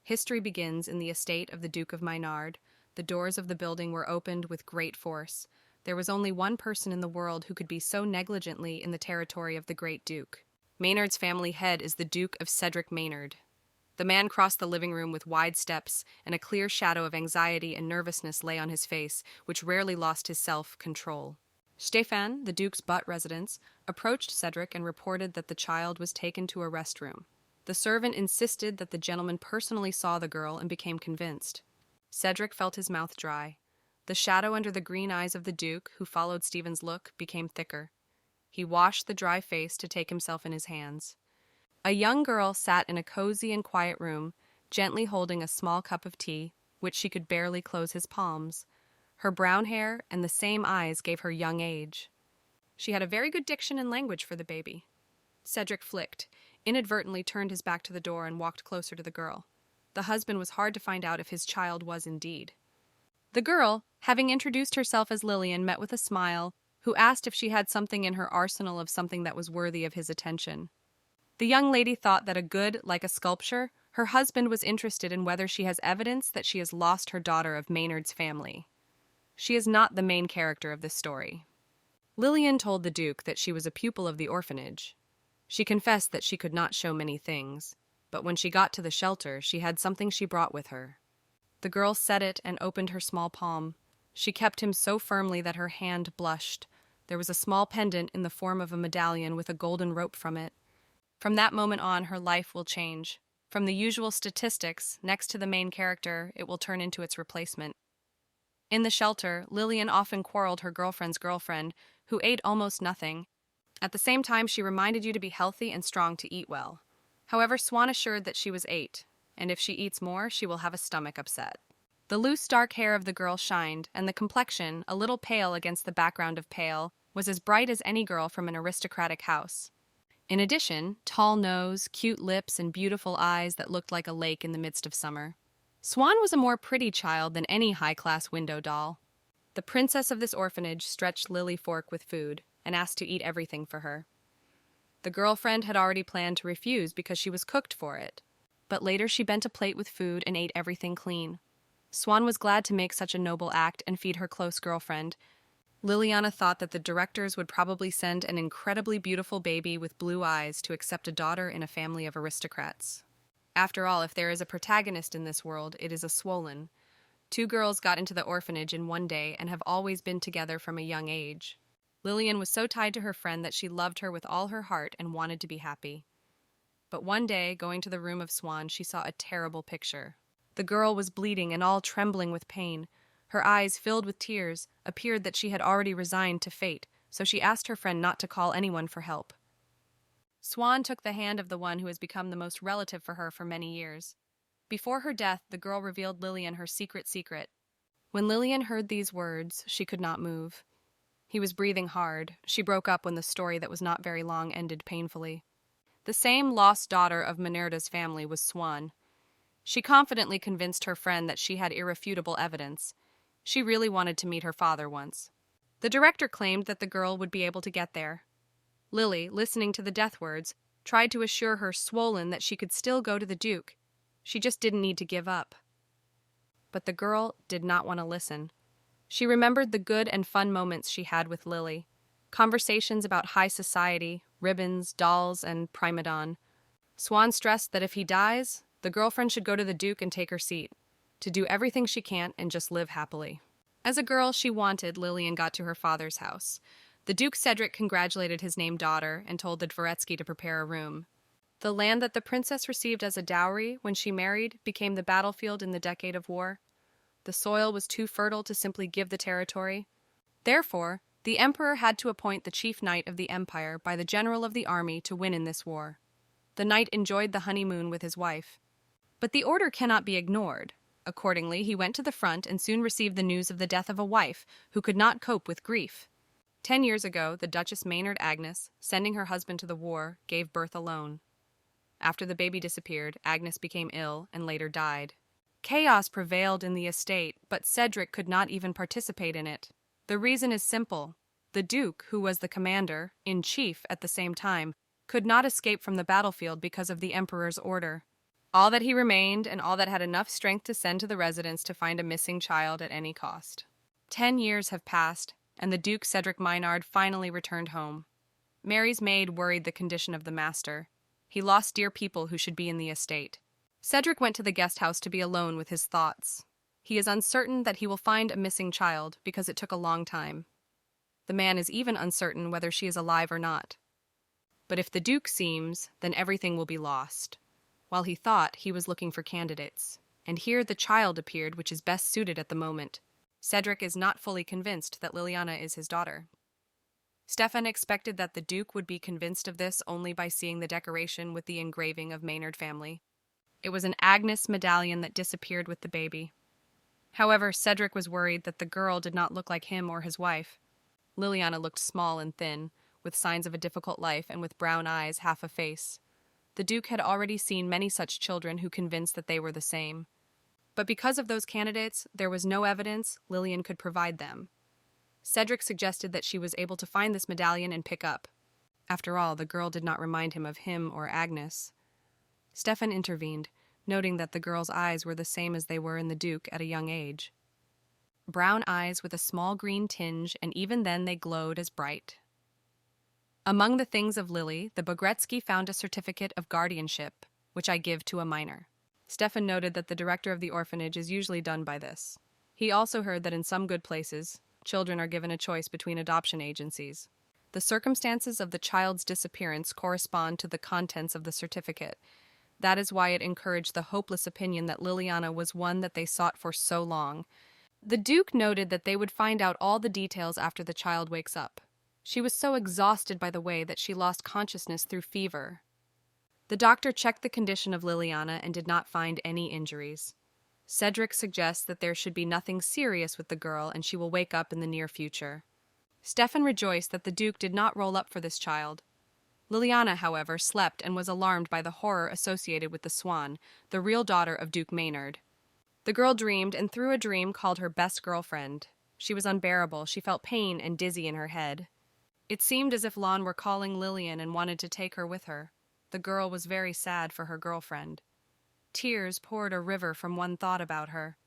History begins in the estate of the Duke of Maynard. The doors of the building were opened with great force. There was only one person in the world who could be so negligently in the territory of the great Duke. Maynard's family head is the Duke of Cedric Maynard. The man crossed the living room with wide steps, and a clear shadow of anxiety and nervousness lay on his face, which rarely lost his self-control. Stéphane, the Duke's butt residence, approached Cedric and reported that the child was taken to a rest room. The servant insisted that the gentleman personally saw the girl and became convinced. Cedric felt his mouth dry. The shadow under the green eyes of the Duke, who followed Stephen's look, became thicker. He washed the dry face to take himself in his hands. A young girl sat in a cozy and quiet room, gently holding a small cup of tea, which she could barely close his palms. Her brown hair and the same eyes gave her young age. She had a very good diction and language for the baby. Cedric flicked, inadvertently turned his back to the door and walked closer to the girl. The husband was hard to find out if his child was indeed. The girl, having introduced herself as Lillian, met with a smile, who asked if she had something in her arsenal of something that was worthy of his attention. The young lady thought that a good, like a sculpture, her husband was interested in whether she has evidence that she has lost her daughter of Maynard's family. She is not the main character of this story. Lillian told the Duke that she was a pupil of the orphanage. She confessed that she could not show many things, but when she got to the shelter, she had something she brought with her. The girl set it and opened her small palm. She kept him so firmly that her hand blushed. There was a small pendant in the form of a medallion with a golden rope from it. From that moment on, her life will change. From the usual statistics, next to the main character, it will turn into its replacement. In the shelter, Lillian often quarreled her girlfriend's girlfriend, who ate almost nothing. At the same time, she reminded you to be healthy and strong to eat well. However, Swan assured that she was 8, and if she eats more, she will have a stomach upset. The loose dark hair of the girl shined, and the complexion, a little pale against the background of pale, was as bright as any girl from an aristocratic house. In addition, tall nose, cute lips, and beautiful eyes that looked like a lake in the midst of summer. Swan was a more pretty child than any high-class window doll. The princess of this orphanage stretched Lily fork with food and asked to eat everything for her. The girlfriend had already planned to refuse because she was cooked for it, but later she bent a plate with food and ate everything clean. Swan was glad to make such a noble act and feed her close girlfriend. Liliana thought that the directors would probably send an incredibly beautiful baby with blue eyes to accept a daughter in a family of aristocrats. After all, if there is a protagonist in this world, it is a swollen. 2 girls got into the orphanage in one day and have always been together from a young age. Lillian was so tied to her friend that she loved her with all her heart and wanted to be happy. But one day, going to the room of Swan, she saw a terrible picture. The girl was bleeding and all trembling with pain. Her eyes, filled with tears, appeared that she had already resigned to fate, so she asked her friend not to call anyone for help. Swan took the hand of the one who has become the most relative for her for many years. Before her death, the girl revealed Lillian her secret. When Lillian heard these words, she could not move. He was breathing hard. She broke up when the story that was not very long ended painfully. The same lost daughter of Minerda's family was Swan. She confidently convinced her friend that she had irrefutable evidence. She really wanted to meet her father once. The director claimed that the girl would be able to get there. Lily, listening to the death words, tried to assure her swollen that she could still go to the Duke. She just didn't need to give up. But the girl did not want to listen. She remembered the good and fun moments she had with Lily. Conversations about high society, ribbons, dolls, and prima donne. Swan stressed that if he dies, the girlfriend should go to the Duke and take her seat, to do everything she can and just live happily. As a girl, she wanted Lillian got to her father's house. The Duke Cedric congratulated his named daughter and told the Dvoretsky to prepare a room. The land that the princess received as a dowry when she married became the battlefield in the decade of war. The soil was too fertile to simply give the territory. Therefore, the emperor had to appoint the chief knight of the empire by the general of the army to win in this war. The knight enjoyed the honeymoon with his wife. But the order cannot be ignored. Accordingly, he went to the front and soon received the news of the death of a wife who could not cope with grief. 10 years ago, the Duchess Maynard Agnes, sending her husband to the war, gave birth alone. After the baby disappeared, Agnes became ill and later died. Chaos prevailed in the estate, but Cedric could not even participate in it. The reason is simple. The Duke, who was the commander-in-chief at the same time, could not escape from the battlefield because of the Emperor's order. All that he remained and all that had enough strength to send to the residence to find a missing child at any cost. 10 years have passed, and the Duke Cedric Maynard finally returned home. Mary's maid worried the condition of the master. He lost dear people who should be in the estate. Cedric went to the guest house to be alone with his thoughts. He is uncertain that he will find a missing child because it took a long time. The man is even uncertain whether she is alive or not. But if the Duke seems, then everything will be lost. While he thought, he was looking for candidates. And here the child appeared which is best suited at the moment. Cedric is not fully convinced that Liliana is his daughter. Stefan expected that the Duke would be convinced of this only by seeing the decoration with the engraving of Maynard family. It was an Agnes medallion that disappeared with the baby. However, Cedric was worried that the girl did not look like him or his wife. Liliana looked small and thin, with signs of a difficult life and with brown eyes, half a face. The Duke had already seen many such children who convinced that they were the same. But because of those candidates, there was no evidence Lillian could provide them. Cedric suggested that she was able to find this medallion and pick up. After all, the girl did not remind him of him or Agnes. Stefan intervened, noting that the girl's eyes were the same as they were in the Duke at a young age. Brown eyes with a small green tinge, and even then they glowed as bright. Among the things of Lily, the Bogretsky found a certificate of guardianship, which I give to a minor. Stefan noted that the director of the orphanage is usually done by this. He also heard that in some good places, children are given a choice between adoption agencies. The circumstances of the child's disappearance correspond to the contents of the certificate. That is why it encouraged the hopeless opinion that Liliana was one that they sought for so long. The Duke noted that they would find out all the details after the child wakes up. She was so exhausted by the way that she lost consciousness through fever. The doctor checked the condition of Liliana and did not find any injuries. Cedric suggests that there should be nothing serious with the girl and she will wake up in the near future. Stefan rejoiced that the Duke did not roll up for this child. Liliana, however, slept and was alarmed by the horror associated with the swan, the real daughter of Duke Maynard. The girl dreamed and through a dream called her best girlfriend. She was unbearable. She felt pain and dizzy in her head. It seemed as if Lon were calling Lillian and wanted to take her with her. The girl was very sad for her girlfriend. Tears poured a river from one thought about her.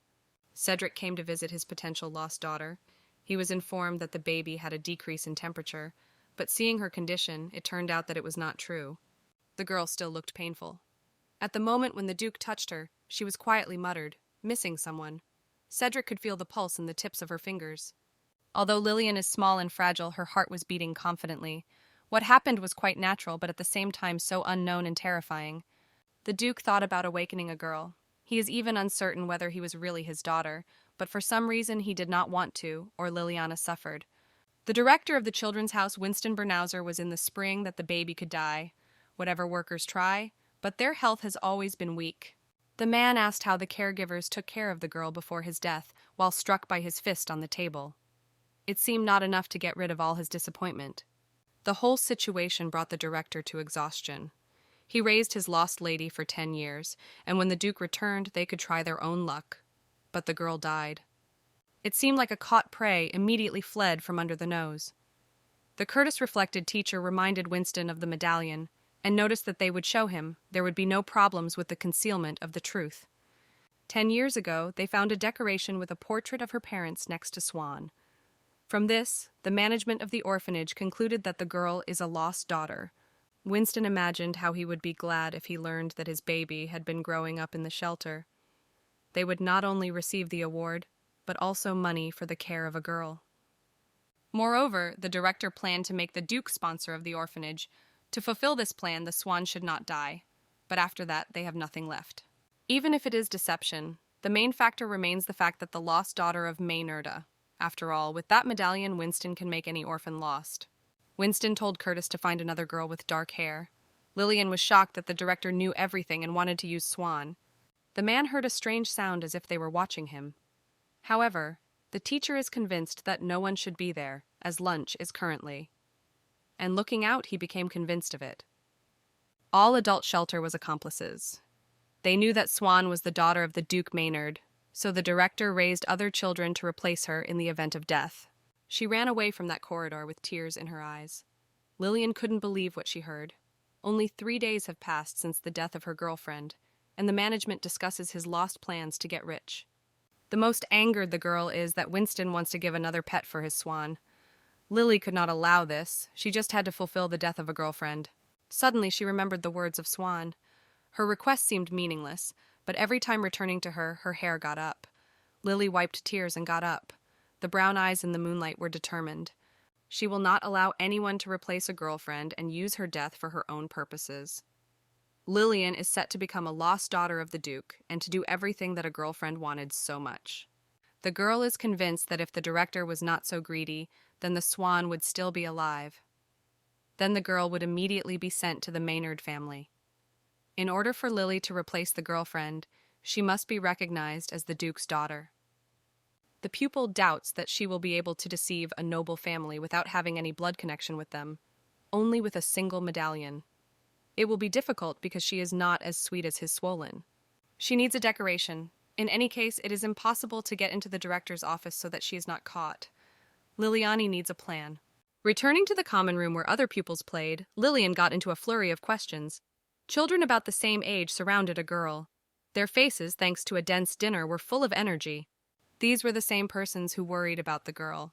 Cedric came to visit his potential lost daughter. He was informed that the baby had a decrease in temperature, but seeing her condition, it turned out that it was not true. The girl still looked painful. At the moment when the Duke touched her, she was quietly muttered, "Missing someone." Cedric could feel the pulse in the tips of her fingers. Although Lillian is small and fragile, her heart was beating confidently. What happened was quite natural, but at the same time so unknown and terrifying. The Duke thought about awakening a girl. He is even uncertain whether he was really his daughter, but for some reason he did not want to, or Liliana suffered. The director of the children's house, Winston Bernauser, was in the spring that the baby could die. Whatever workers try, but their health has always been weak. The man asked how the caregivers took care of the girl before his death, while struck by his fist on the table. It seemed not enough to get rid of all his disappointment. The whole situation brought the director to exhaustion. He raised his lost lady for 10 years, and when the Duke returned, they could try their own luck. But the girl died. It seemed like a caught prey immediately fled from under the nose. The Curtis-reflected teacher reminded Winston of the medallion, and noticed that they would show him there would be no problems with the concealment of the truth. 10 years ago, they found a decoration with a portrait of her parents next to Swan. From this, the management of the orphanage concluded that the girl is a lost daughter. Winston imagined how he would be glad if he learned that his baby had been growing up in the shelter. They would not only receive the award, but also money for the care of a girl. Moreover, the director planned to make the Duke sponsor of the orphanage. To fulfill this plan, the swan should not die, but after that, they have nothing left. Even if it is deception, the main factor remains the fact that the lost daughter of Maynarda. After all, with that medallion, Winston can make any orphan lost. Winston told Curtis to find another girl with dark hair. Lillian was shocked that the director knew everything and wanted to use Swan. The man heard a strange sound as if they were watching him. However, the teacher is convinced that no one should be there, as lunch is currently. And looking out, he became convinced of it. All adult shelter was accomplices. They knew that Swan was the daughter of the Duke Maynard, so the director raised other children to replace her in the event of death. She ran away from that corridor with tears in her eyes. Lillian couldn't believe what she heard. Only 3 days have passed since the death of her girlfriend, and the management discusses his lost plans to get rich. The most angered the girl is that Winston wants to give another pet for his swan. Lily could not allow this. She just had to fulfill the death of a girlfriend. Suddenly, she remembered the words of Swan. Her request seemed meaningless, but every time returning to her, her hair got up. Lily wiped tears and got up. The brown eyes in the moonlight were determined. She will not allow anyone to replace a girlfriend and use her death for her own purposes. Lillian is set to become a lost daughter of the Duke and to do everything that a girlfriend wanted so much. The girl is convinced that if the director was not so greedy, then the swan would still be alive. Then the girl would immediately be sent to the Maynard family. In order for Lily to replace the girlfriend, she must be recognized as the Duke's daughter. The pupil doubts that she will be able to deceive a noble family without having any blood connection with them, only with a single medallion. It will be difficult because she is not as sweet as his swollen. She needs a decoration. In any case, it is impossible to get into the director's office so that she is not caught. Liliani needs a plan. Returning to the common room where other pupils played, Lillian got into a flurry of questions. Children about the same age surrounded a girl. Their faces, thanks to a dense dinner, were full of energy. These were the same persons who worried about the girl.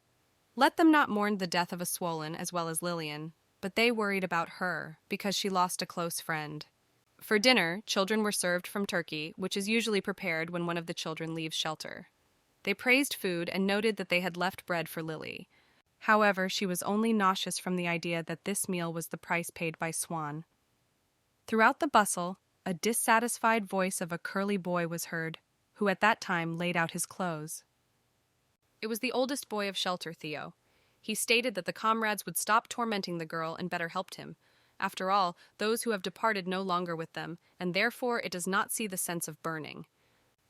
Let them not mourn the death of a swollen as well as Lillian, but they worried about her because she lost a close friend. For dinner, children were served from turkey, which is usually prepared when one of the children leaves shelter. They praised food and noted that they had left bread for Lily. However, she was only nauseous from the idea that this meal was the price paid by Swan. Throughout the bustle, a dissatisfied voice of a curly boy was heard, who at that time laid out his clothes. It was the oldest boy of shelter, Theo. He stated that the comrades would stop tormenting the girl and better helped him. After all, those who have departed no longer with them, and therefore it does not see the sense of burning.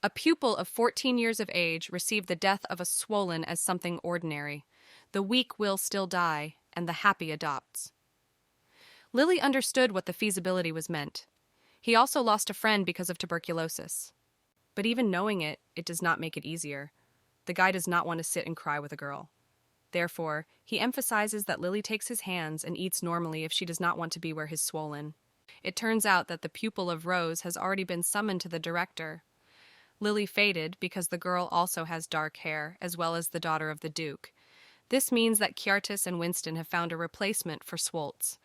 A pupil of 14 years of age received the death of a swollen as something ordinary. The weak will still die, and the happy adopts. Lily understood what the feasibility was meant. He also lost a friend because of tuberculosis. But even knowing it, it does not make it easier. The guy does not want to sit and cry with a girl. Therefore, he emphasizes that Lily takes his hands and eats normally if she does not want to be where his swollen. It turns out that the pupil of Rose has already been summoned to the director. Lily faded because the girl also has dark hair, as well as the daughter of the Duke. This means that Kjartis and Winston have found a replacement for Swoltz.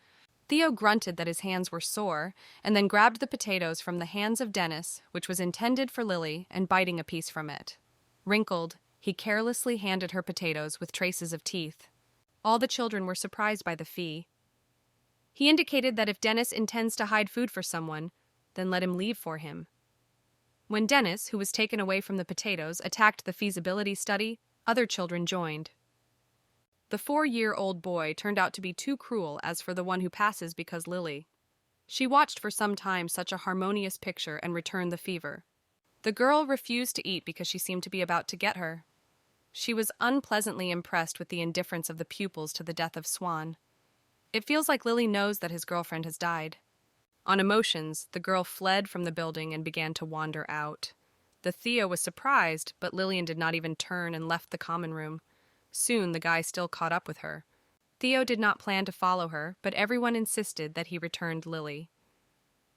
Theo grunted that his hands were sore, and then grabbed the potatoes from the hands of Dennis, which was intended for Lily, and biting a piece from it. Wrinkled, he carelessly handed her potatoes with traces of teeth. All the children were surprised by the fee. He indicated that if Dennis intends to hide food for someone, then let him leave for him. When Dennis, who was taken away from the potatoes, attacked the feasibility study, other children joined. The 4-year-old boy turned out to be too cruel as for the one who passes because Lily. She watched for some time such a harmonious picture and returned the fever. The girl refused to eat because she seemed to be about to get her. She was unpleasantly impressed with the indifference of the pupils to the death of Swan. It feels like Lily knows that his girlfriend has died. On emotions, the girl fled from the building and began to wander out. The Theo was surprised, but Lillian did not even turn and left the common room. Soon the guy still caught up with her. Theo did not plan to follow her, but everyone insisted that he returned Lily.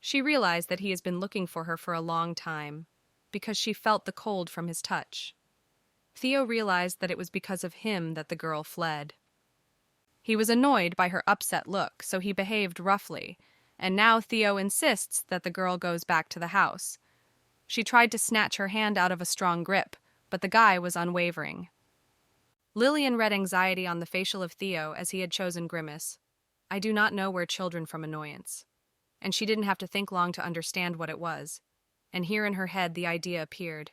She realized that he has been looking for her for a long time, because she felt the cold from his touch. Theo realized that it was because of him that the girl fled. He was annoyed by her upset look, so he behaved roughly, and now Theo insists that the girl goes back to the house. She tried to snatch her hand out of a strong grip, but the guy was unwavering. Lillian read anxiety on the facial of Theo as he had chosen grimace. I do not know where children from annoyance. And she didn't have to think long to understand what it was. And here in her head the idea appeared.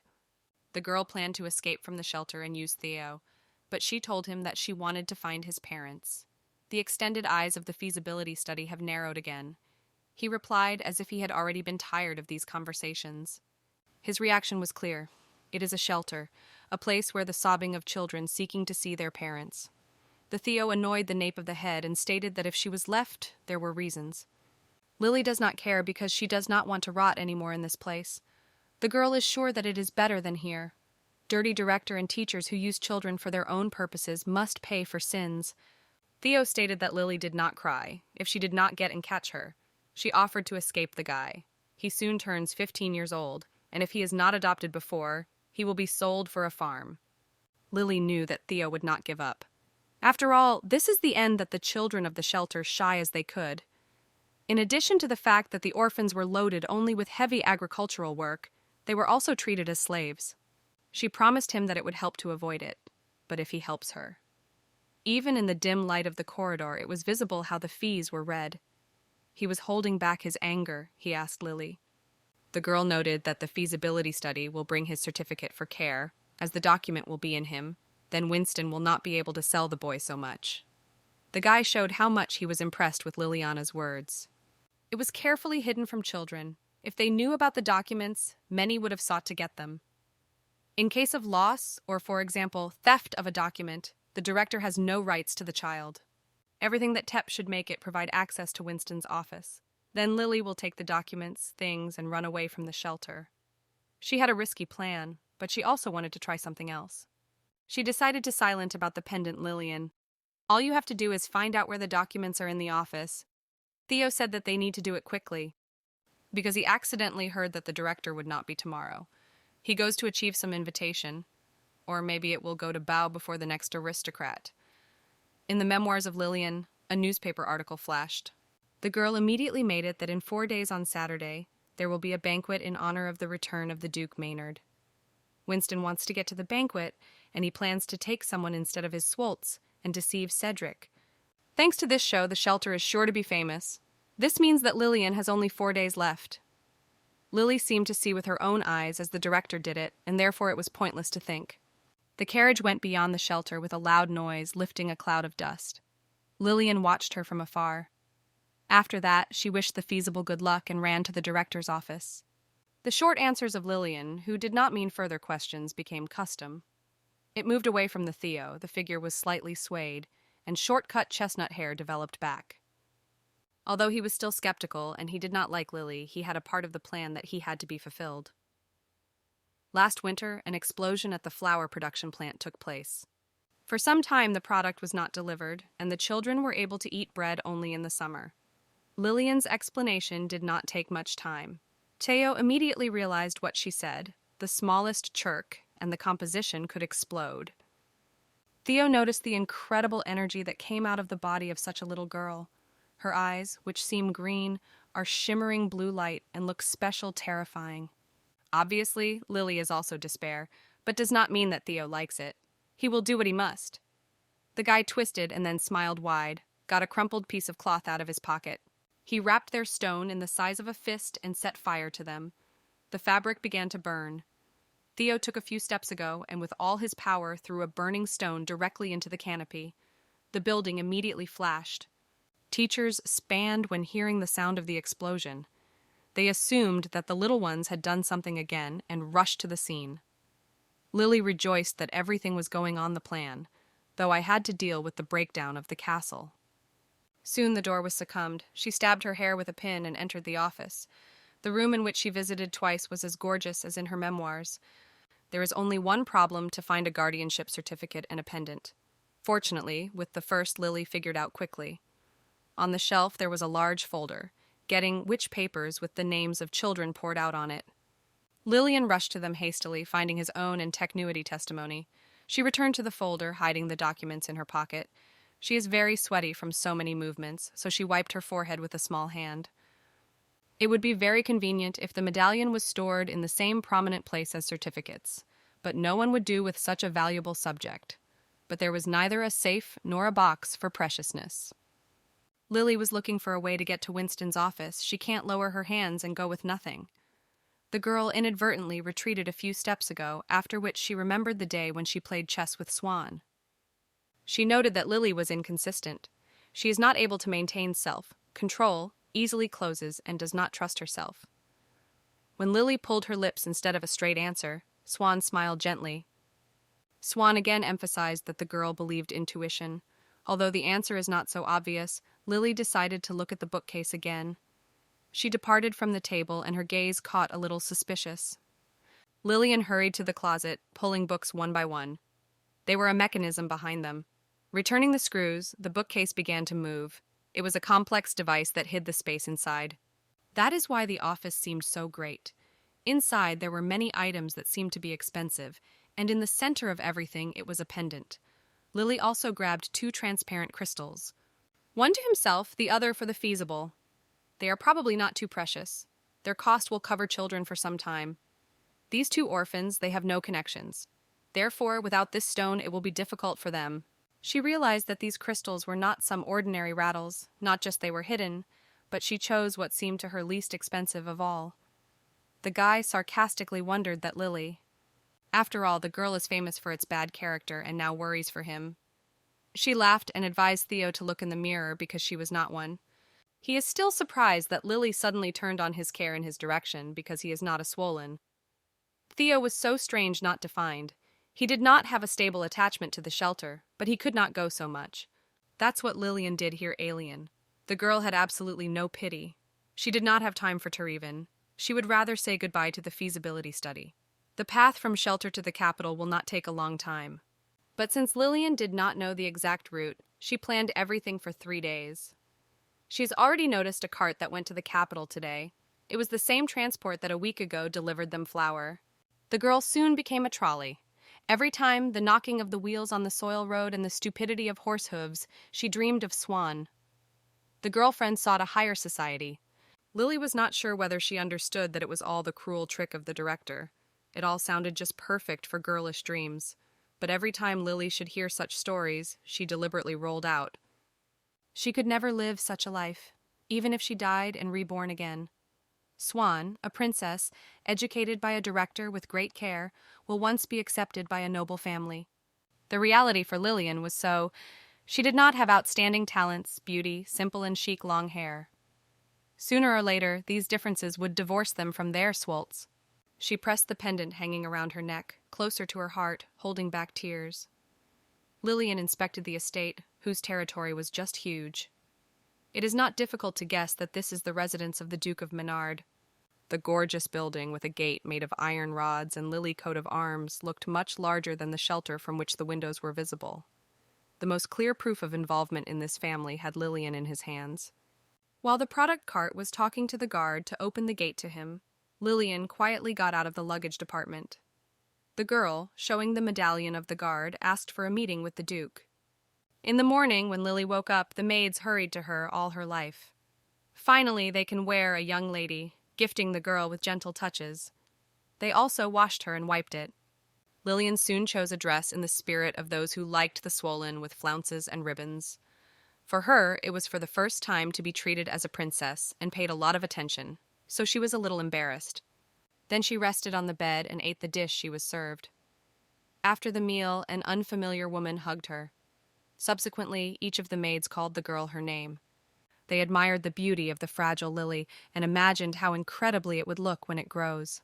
The girl planned to escape from the shelter and use Theo, but she told him that she wanted to find his parents. The extended eyes of the feasibility study have narrowed again. He replied as if he had already been tired of these conversations. His reaction was clear. It is a shelter, a place where the sobbing of children seeking to see their parents. The Theo annoyed the nape of the head and stated that if she was left, there were reasons. Lily does not care because she does not want to rot anymore in this place. The girl is sure that it is better than here. Dirty director and teachers who use children for their own purposes must pay for sins. Theo stated that Lily did not cry if she did not get and catch her. She offered to escape the guy. He soon turns 15 years old, and if he is not adopted before, he will be sold for a farm. Lily knew that Theo would not give up. After all, this is the end that the children of the shelter shy as they could. In addition to the fact that the orphans were loaded only with heavy agricultural work, they were also treated as slaves. She promised him that it would help to avoid it, but if he helps her. Even in the dim light of the corridor, it was visible how the fees were red. He was holding back his anger, he asked Lily. The girl noted that the feasibility study will bring his certificate for care, as the document will be in him. Then Winston will not be able to sell the boy so much. The guy showed how much he was impressed with Liliana's words. It was carefully hidden from children. If they knew about the documents, many would have sought to get them. In case of loss, or for example, theft of a document, the director has no rights to the child. Everything that Tep should make it provide access to Winston's office. Then Lily will take the documents, things, and run away from the shelter. She had a risky plan, but she also wanted to try something else. She decided to silence about the pendant Lillian. All you have to do is find out where the documents are in the office. Theo said that they need to do it quickly, because he accidentally heard that the director would not be tomorrow. He goes to achieve some invitation, or maybe it will go to bow before the next aristocrat. In the memoirs of Lillian, a newspaper article flashed. The girl immediately made it that in 4 days on Saturday, there will be a banquet in honor of the return of the Duke Maynard. Winston wants to get to the banquet, and he plans to take someone instead of his Swolts and deceive Cedric. Thanks to this show, the shelter is sure to be famous. This means that Lillian has only 4 days left. Lily seemed to see with her own eyes as the director did it, and therefore it was pointless to think. The carriage went beyond the shelter with a loud noise, lifting a cloud of dust. Lillian watched her from afar. After that, she wished the feasible good luck and ran to the director's office. The short answers of Lillian, who did not mean further questions, became custom. It moved away from the Theo, the figure was slightly swayed, and short-cut chestnut hair developed back. Although he was still skeptical and he did not like Lily, he had a part of the plan that he had to be fulfilled. Last winter, an explosion at the flour production plant took place. For some time, the product was not delivered, and the children were able to eat bread only in the summer. Lillian's explanation did not take much time. Theo immediately realized what she said. The smallest chirk, and the composition could explode. Theo noticed the incredible energy that came out of the body of such a little girl. Her eyes, which seem green, are shimmering blue light and look special terrifying. Obviously, Lily is also despair, but does not mean that Theo likes it. He will do what he must. The guy twisted and then smiled wide, got a crumpled piece of cloth out of his pocket. He wrapped their stone in the size of a fist and set fire to them. The fabric began to burn. Theo took a few steps ago and with all his power threw a burning stone directly into the canopy. The building immediately flashed. Teachers spanned when hearing the sound of the explosion. They assumed that the little ones had done something again and rushed to the scene. Lily rejoiced that everything was going on the plan, though I had to deal with the breakdown of the castle. Soon the door was succumbed. She stabbed her hair with a pin and entered the office. The room in which she visited twice was as gorgeous as in her memoirs. There is only one problem to find a guardianship certificate and a pendant. Fortunately, with the first, Lily figured out quickly. On the shelf there was a large folder, getting which papers with the names of children poured out on it. Lillian rushed to them hastily, finding his own and Technuity testimony. She returned to the folder, hiding the documents in her pocket. She is very sweaty from so many movements, so she wiped her forehead with a small hand. It would be very convenient if the medallion was stored in the same prominent place as certificates, but no one would do with such a valuable subject. But there was neither a safe nor a box for preciousness. Lily was looking for a way to get to Winston's office. She can't lower her hands and go with nothing. The girl inadvertently retreated a few steps ago, after which she remembered the day when she played chess with Swan. She noted that Lily was inconsistent. She is not able to maintain self-control, easily closes, and does not trust herself. When Lily pulled her lips instead of a straight answer, Swan smiled gently. Swan again emphasized that the girl believed intuition. Although the answer is not so obvious, Lily decided to look at the bookcase again. She departed from the table, and her gaze caught a little suspicious. Lillian hurried to the closet, pulling books one by one. They were a mechanism behind them. Returning the screws, the bookcase began to move. It was a complex device that hid the space inside. That is why the office seemed so great. Inside, there were many items that seemed to be expensive, and in the center of everything, it was a pendant. Lily also grabbed two transparent crystals. One to himself, the other for the feasible. They are probably not too precious. Their cost will cover children for some time. These two orphans, they have no connections. Therefore, without this stone, it will be difficult for them. She realized that these crystals were not some ordinary rattles, not just they were hidden, but she chose what seemed to her least expensive of all. The guy sarcastically wondered that Lily. After all, the girl is famous for its bad character and now worries for him. She laughed and advised Theo to look in the mirror because she was not one. He is still surprised that Lily suddenly turned on his care in his direction because he is not a swollen. Theo was so strange not defined. He did not have a stable attachment to the shelter, but he could not go so much. That's what Lillian did here, alien. The girl had absolutely no pity. She did not have time for Tereven. She would rather say goodbye to the feasibility study. The path from shelter to the capital will not take a long time. But since Lillian did not know the exact route, she planned everything for 3 days. She has already noticed a cart that went to the capital today. It was the same transport that a week ago delivered them flour. The girl soon became a trolley. Every time, the knocking of the wheels on the soil road and the stupidity of horse hooves, she dreamed of Swan. The girlfriend sought a higher society. Lily was not sure whether she understood that it was all the cruel trick of the director. It all sounded just perfect for girlish dreams. But every time Lily should hear such stories, she deliberately rolled out. She could never live such a life, even if she died and reborn again. Swan, a princess, educated by a director with great care, will once be accepted by a noble family. The reality for Lillian was so. She did not have outstanding talents, beauty, simple and chic long hair. Sooner or later, these differences would divorce them from their swolts. She pressed the pendant hanging around her neck, closer to her heart, holding back tears. Lillian inspected the estate, whose territory was just huge. It is not difficult to guess that this is the residence of the Duke of Menard. The gorgeous building with a gate made of iron rods and lily coat of arms looked much larger than the shelter from which the windows were visible. The most clear proof of involvement in this family had Lillian in his hands. While the product cart was talking to the guard to open the gate to him, Lillian quietly got out of the luggage department. The girl, showing the medallion of the guard, asked for a meeting with the Duke. In the morning, when Lily woke up, the maids hurried to her all her life. Finally, they can wear a young lady, gifting the girl with gentle touches. They also washed her and wiped it. Lillian soon chose a dress in the spirit of those who liked the swollen with flounces and ribbons. For her, it was for the first time to be treated as a princess and paid a lot of attention, so she was a little embarrassed. Then she rested on the bed and ate the dish she was served. After the meal, an unfamiliar woman hugged her. Subsequently, each of the maids called the girl her name. They admired the beauty of the fragile lily and imagined how incredibly it would look when it grows.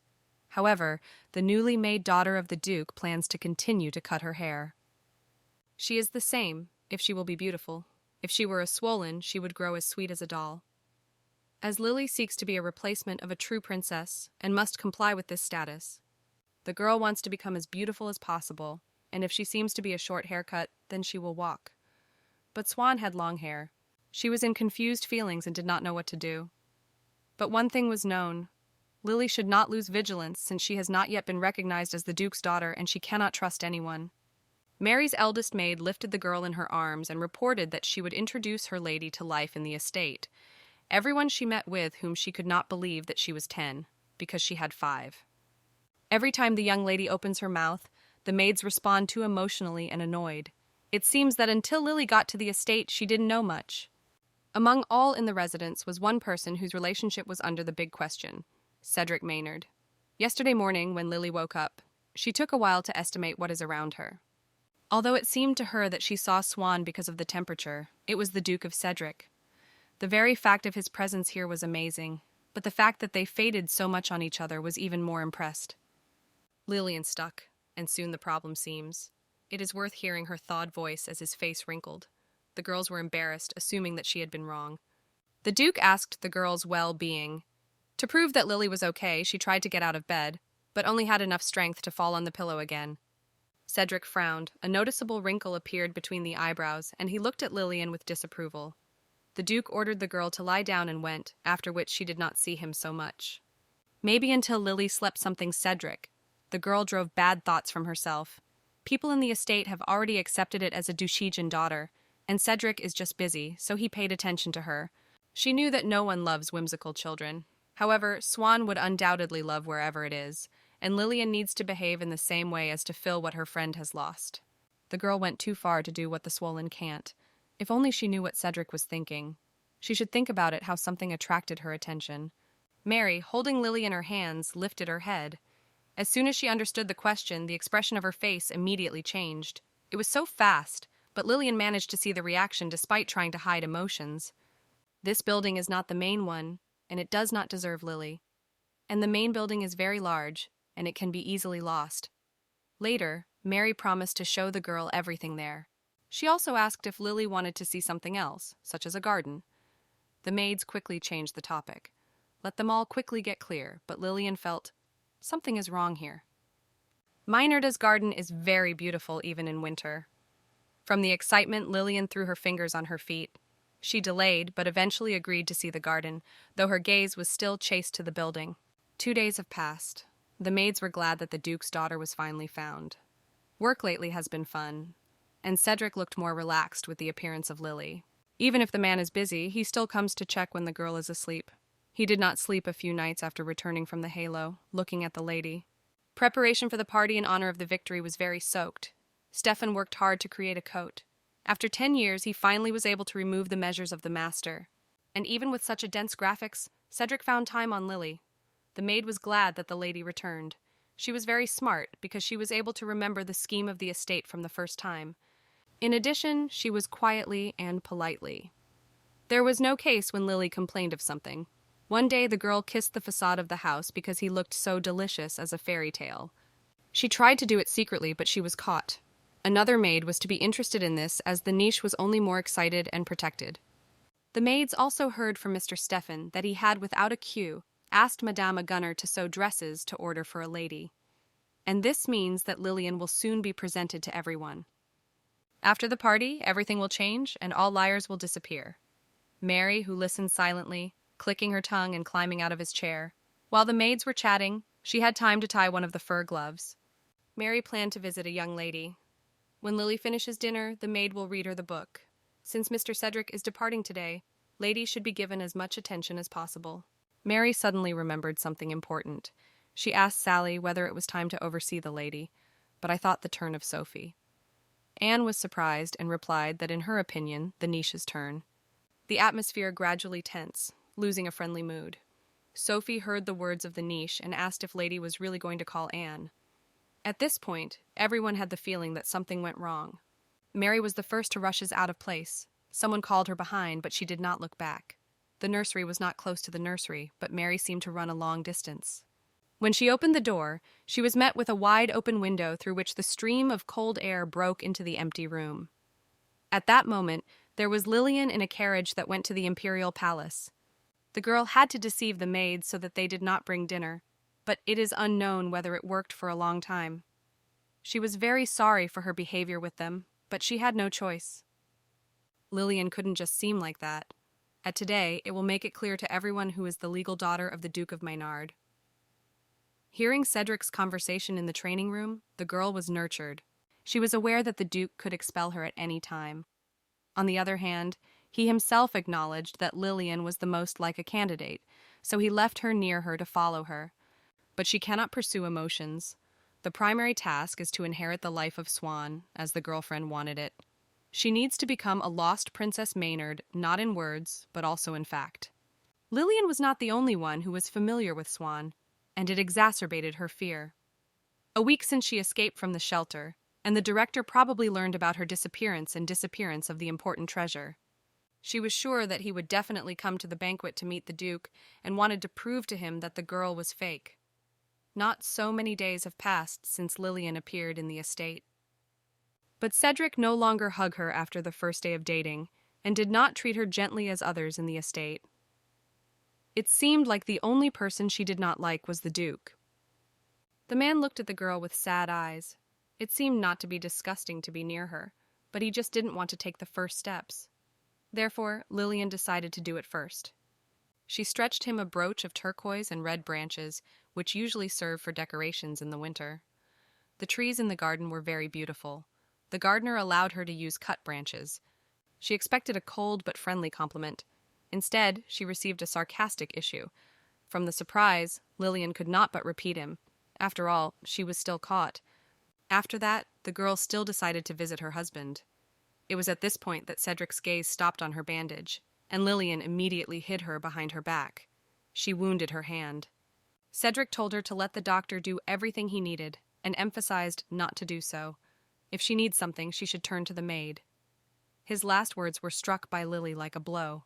However, the newly made daughter of the Duke plans to continue to cut her hair. She is the same, if she will be beautiful. If she were a swollen, she would grow as sweet as a doll. As Lily seeks to be a replacement of a true princess and must comply with this status, the girl wants to become as beautiful as possible, and if she seems to be a short haircut, then she will walk. But Swan had long hair. She was in confused feelings and did not know what to do. But one thing was known. Lily should not lose vigilance since she has not yet been recognized as the Duke's daughter and she cannot trust anyone. Mary's eldest maid lifted the girl in her arms and reported that she would introduce her lady to life in the estate. Everyone she met with whom she could not believe that she was 10, because she had 5. Every time the young lady opens her mouth, the maids respond too emotionally and annoyed. It seems that until Lily got to the estate, she didn't know much. Among all in the residence was one person whose relationship was under the big question, Cedric Maynard. Yesterday morning, when Lily woke up, she took a while to estimate what is around her. Although it seemed to her that she saw Swan because of the temperature, it was the Duke of Cedric. The very fact of his presence here was amazing, but the fact that they faded so much on each other was even more impressed. Lillian stuck, and soon the problem seems. It is worth hearing her thawed voice as his face wrinkled. The girls were embarrassed, assuming that she had been wrong. The Duke asked the girl's well-being. To prove that Lily was okay, she tried to get out of bed, but only had enough strength to fall on the pillow again. Cedric frowned. A noticeable wrinkle appeared between the eyebrows, and he looked at Lillian with disapproval. The Duke ordered the girl to lie down and went, after which she did not see him so much. Maybe until Lily slept something Cedric. The girl drove bad thoughts from herself. People in the estate have already accepted it as a Dushijan daughter, and Cedric is just busy, so he paid attention to her. She knew that no one loves whimsical children. However, Swan would undoubtedly love wherever it is, and Lillian needs to behave in the same way as to fill what her friend has lost. The girl went too far to do what the swollen can't. If only she knew what Cedric was thinking. She should think about it how something attracted her attention. Mary, holding Lily in her hands, lifted her head. As soon as she understood the question, the expression of her face immediately changed. It was so fast, but Lillian managed to see the reaction despite trying to hide emotions. This building is not the main one, and it does not deserve Lily. And the main building is very large, and it can be easily lost. Later, Mary promised to show the girl everything there. She also asked if Lily wanted to see something else, such as a garden. The maids quickly changed the topic. Let them all quickly get clear, but Lillian felt something is wrong here. Maynard's garden is very beautiful even in winter. From the excitement, Lillian threw her fingers on her feet. She delayed, but eventually agreed to see the garden, though her gaze was still chased to the building. 2 days have passed. The maids were glad that the Duke's daughter was finally found. Work lately has been fun, and Cedric looked more relaxed with the appearance of Lily. Even if the man is busy, he still comes to check when the girl is asleep. He did not sleep a few nights after returning from the halo, looking at the lady. Preparation for the party in honor of the victory was very soaked. Stefan worked hard to create a coat. After 10 years, he finally was able to remove the measures of the master. And even with such a dense graphics, Cedric found time on Lily. The maid was glad that the lady returned. She was very smart because she was able to remember the scheme of the estate from the first time. In addition, she was quietly and politely. There was no case when Lily complained of something. One day the girl kissed the facade of the house because he looked so delicious as a fairy tale. She tried to do it secretly, but she was caught. Another maid was to be interested in this as the niche was only more excited and protected. The maids also heard from Mr. Stefan that he had, without a cue, asked Madame Gunner to sew dresses to order for a lady. And this means that Lillian will soon be presented to everyone. After the party, everything will change and all liars will disappear. Mary, who listened silently, clicking her tongue and climbing out of his chair. While the maids were chatting, she had time to tie one of the fur gloves. Mary planned to visit a young lady. When Lily finishes dinner, the maid will read her the book. Since Mr. Cedric is departing today, ladies should be given as much attention as possible. Mary suddenly remembered something important. She asked Sally whether it was time to oversee the lady, but I thought the turn of Sophie. Anne was surprised and replied that in her opinion, the niche's turn. The atmosphere gradually tense, losing a friendly mood. Sophie heard the words of the niche and asked if Lady was really going to call Anne. At this point, everyone had the feeling that something went wrong. Mary was the first to rush out of place. Someone called her behind, but she did not look back. The nursery was not close to the nursery, but Mary seemed to run a long distance. When she opened the door, she was met with a wide-open window through which the stream of cold air broke into the empty room. At that moment, there was Lillian in a carriage that went to the imperial palace. The girl had to deceive the maids so that they did not bring dinner, but it is unknown whether it worked for a long time. She was very sorry for her behavior with them, but she had no choice. Lillian couldn't just seem like that. At today, it will make it clear to everyone who is the legal daughter of the Duke of Maynard. Hearing Cedric's conversation in the training room, the girl was nurtured. She was aware that the Duke could expel her at any time. On the other hand, he himself acknowledged that Lillian was the most like a candidate, so he left her near her to follow her. But she cannot pursue emotions. The primary task is to inherit the life of Swan, as the girlfriend wanted it. She needs to become a lost Princess Maynard, not in words, but also in fact. Lillian was not the only one who was familiar with Swan, and it exacerbated her fear. A week since she escaped from the shelter, and the director probably learned about her disappearance and disappearance of the important treasure. She was sure that he would definitely come to the banquet to meet the Duke and wanted to prove to him that the girl was fake. Not so many days have passed since Lillian appeared in the estate. But Cedric no longer hugged her after the first day of dating, and did not treat her gently as others in the estate. It seemed like the only person she did not like was the Duke. The man looked at the girl with sad eyes. It seemed not to be disgusting to be near her, but he just didn't want to take the first steps. Therefore, Lillian decided to do it first. She stretched him a brooch of turquoise and red branches, which usually serve for decorations in the winter. The trees in the garden were very beautiful. The gardener allowed her to use cut branches. She expected a cold but friendly compliment. Instead, she received a sarcastic issue. From the surprise, Lillian could not but repeat him. After all, she was still caught. After that, the girl still decided to visit her husband. It was at this point that Cedric's gaze stopped on her bandage, and Lillian immediately hid her behind her back. She wounded her hand. Cedric told her to let the doctor do everything he needed, and emphasized not to do so. If she needs something, she should turn to the maid. His last words were struck by Lily like a blow.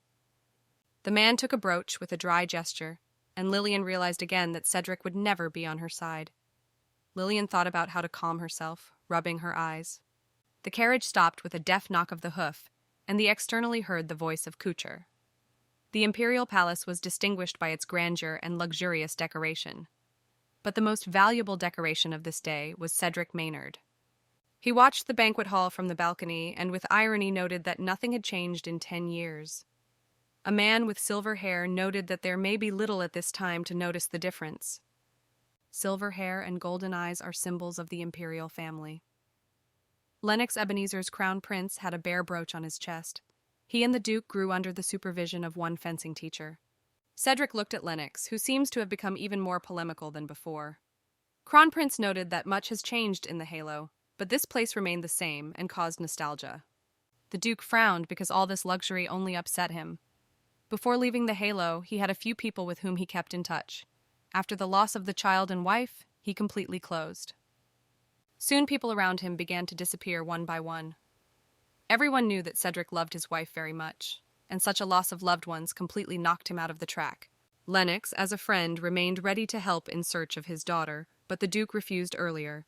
The man took a brooch with a dry gesture, and Lillian realized again that Cedric would never be on her side. Lillian thought about how to calm herself, rubbing her eyes. The carriage stopped with a deft knock of the hoof, and they externally heard the voice of Kucher. The imperial palace was distinguished by its grandeur and luxurious decoration. But the most valuable decoration of this day was Cedric Maynard. He watched the banquet hall from the balcony and with irony noted that nothing had changed in 10 years. A man with silver hair noted that there may be little at this time to notice the difference. Silver hair and golden eyes are symbols of the imperial family. Lennox Ebenezer's crown prince had a bear brooch on his chest. He and the duke grew under the supervision of one fencing teacher. Cedric looked at Lennox, who seems to have become even more polemical than before. Crown Prince noted that much has changed in the Halo, but this place remained the same and caused nostalgia. The duke frowned because all this luxury only upset him. Before leaving the Halo, he had a few people with whom he kept in touch. After the loss of the child and wife, he completely closed. Soon people around him began to disappear one by one. Everyone knew that Cedric loved his wife very much, and such a loss of loved ones completely knocked him out of the track. Lennox, as a friend, remained ready to help in search of his daughter, but the duke refused earlier.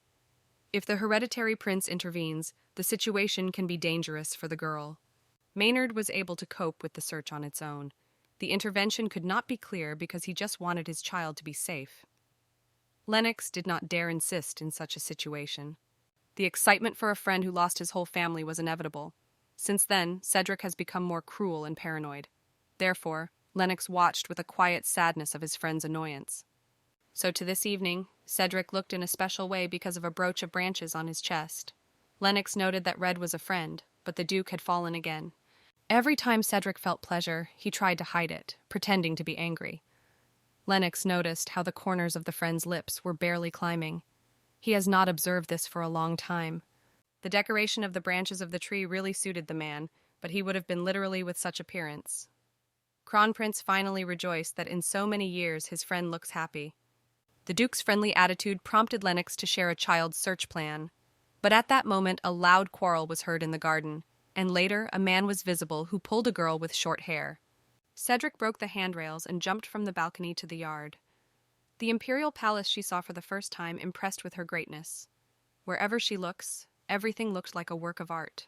If the hereditary prince intervenes, the situation can be dangerous for the girl. Maynard was able to cope with the search on its own. The intervention could not be clear because he just wanted his child to be safe. Lennox did not dare insist in such a situation. The excitement for a friend who lost his whole family was inevitable. Since then, Cedric has become more cruel and paranoid. Therefore, Lennox watched with a quiet sadness of his friend's annoyance. So to this evening, Cedric looked in a special way because of a brooch of branches on his chest. Lennox noted that Red was a friend, but the Duke had fallen again. Every time Cedric felt pleasure, he tried to hide it, pretending to be angry. Lennox noticed how the corners of the friend's lips were barely climbing. He has not observed this for a long time. The decoration of the branches of the tree really suited the man, but he would have been literally with such appearance. Crown Prince finally rejoiced that in so many years his friend looks happy. The Duke's friendly attitude prompted Lennox to share a child's search plan. But at that moment a loud quarrel was heard in the garden, and later a man was visible who pulled a girl with short hair. Cedric broke the handrails and jumped from the balcony to the yard. The imperial palace she saw for the first time impressed with her greatness. Wherever she looks, everything looked like a work of art.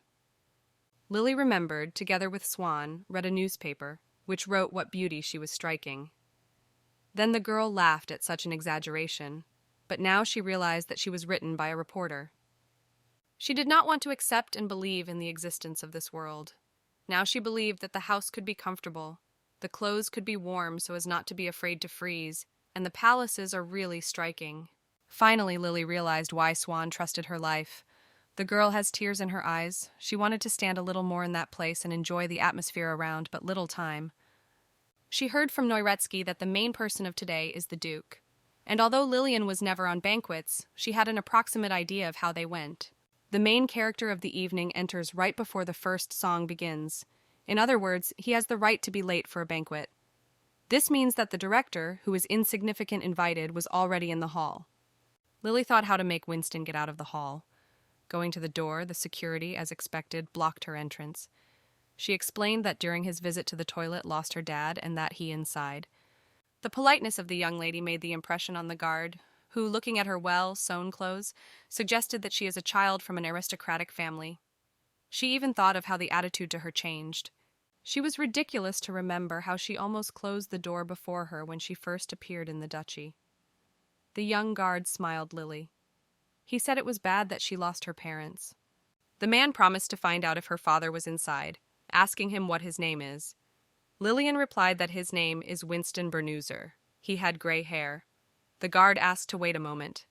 Lily remembered, together with Swan, read a newspaper, which wrote what beauty she was striking. Then the girl laughed at such an exaggeration, but now she realized that she was written by a reporter. She did not want to accept and believe in the existence of this world. Now she believed that the house could be comfortable, the clothes could be warm so as not to be afraid to freeze, and the palaces are really striking. Finally, Lily realized why Swan trusted her life. The girl has tears in her eyes. She wanted to stand a little more in that place and enjoy the atmosphere around, but little time. She heard from Noiretsky that the main person of today is the Duke. And although Lillian was never on banquets, she had an approximate idea of how they went. The main character of the evening enters right before the first song begins. In other words, he has the right to be late for a banquet. This means that the director, who is insignificant invited, was already in the hall. Lily thought how to make Winston get out of the hall. Going to the door, the security, as expected, blocked her entrance. She explained that during his visit to the toilet lost her dad and that he inside. The politeness of the young lady made the impression on the guard, who, looking at her well-sewn clothes, suggested that she is a child from an aristocratic family. She even thought of how the attitude to her changed. She was ridiculous to remember how she almost closed the door before her when she first appeared in the duchy. The young guard smiled Lily. He said it was bad that she lost her parents. The man promised to find out if her father was inside. asking him what his name is. Lillian replied that his name is Winston Bernoozer. He had gray hair. The guard asked to wait a moment.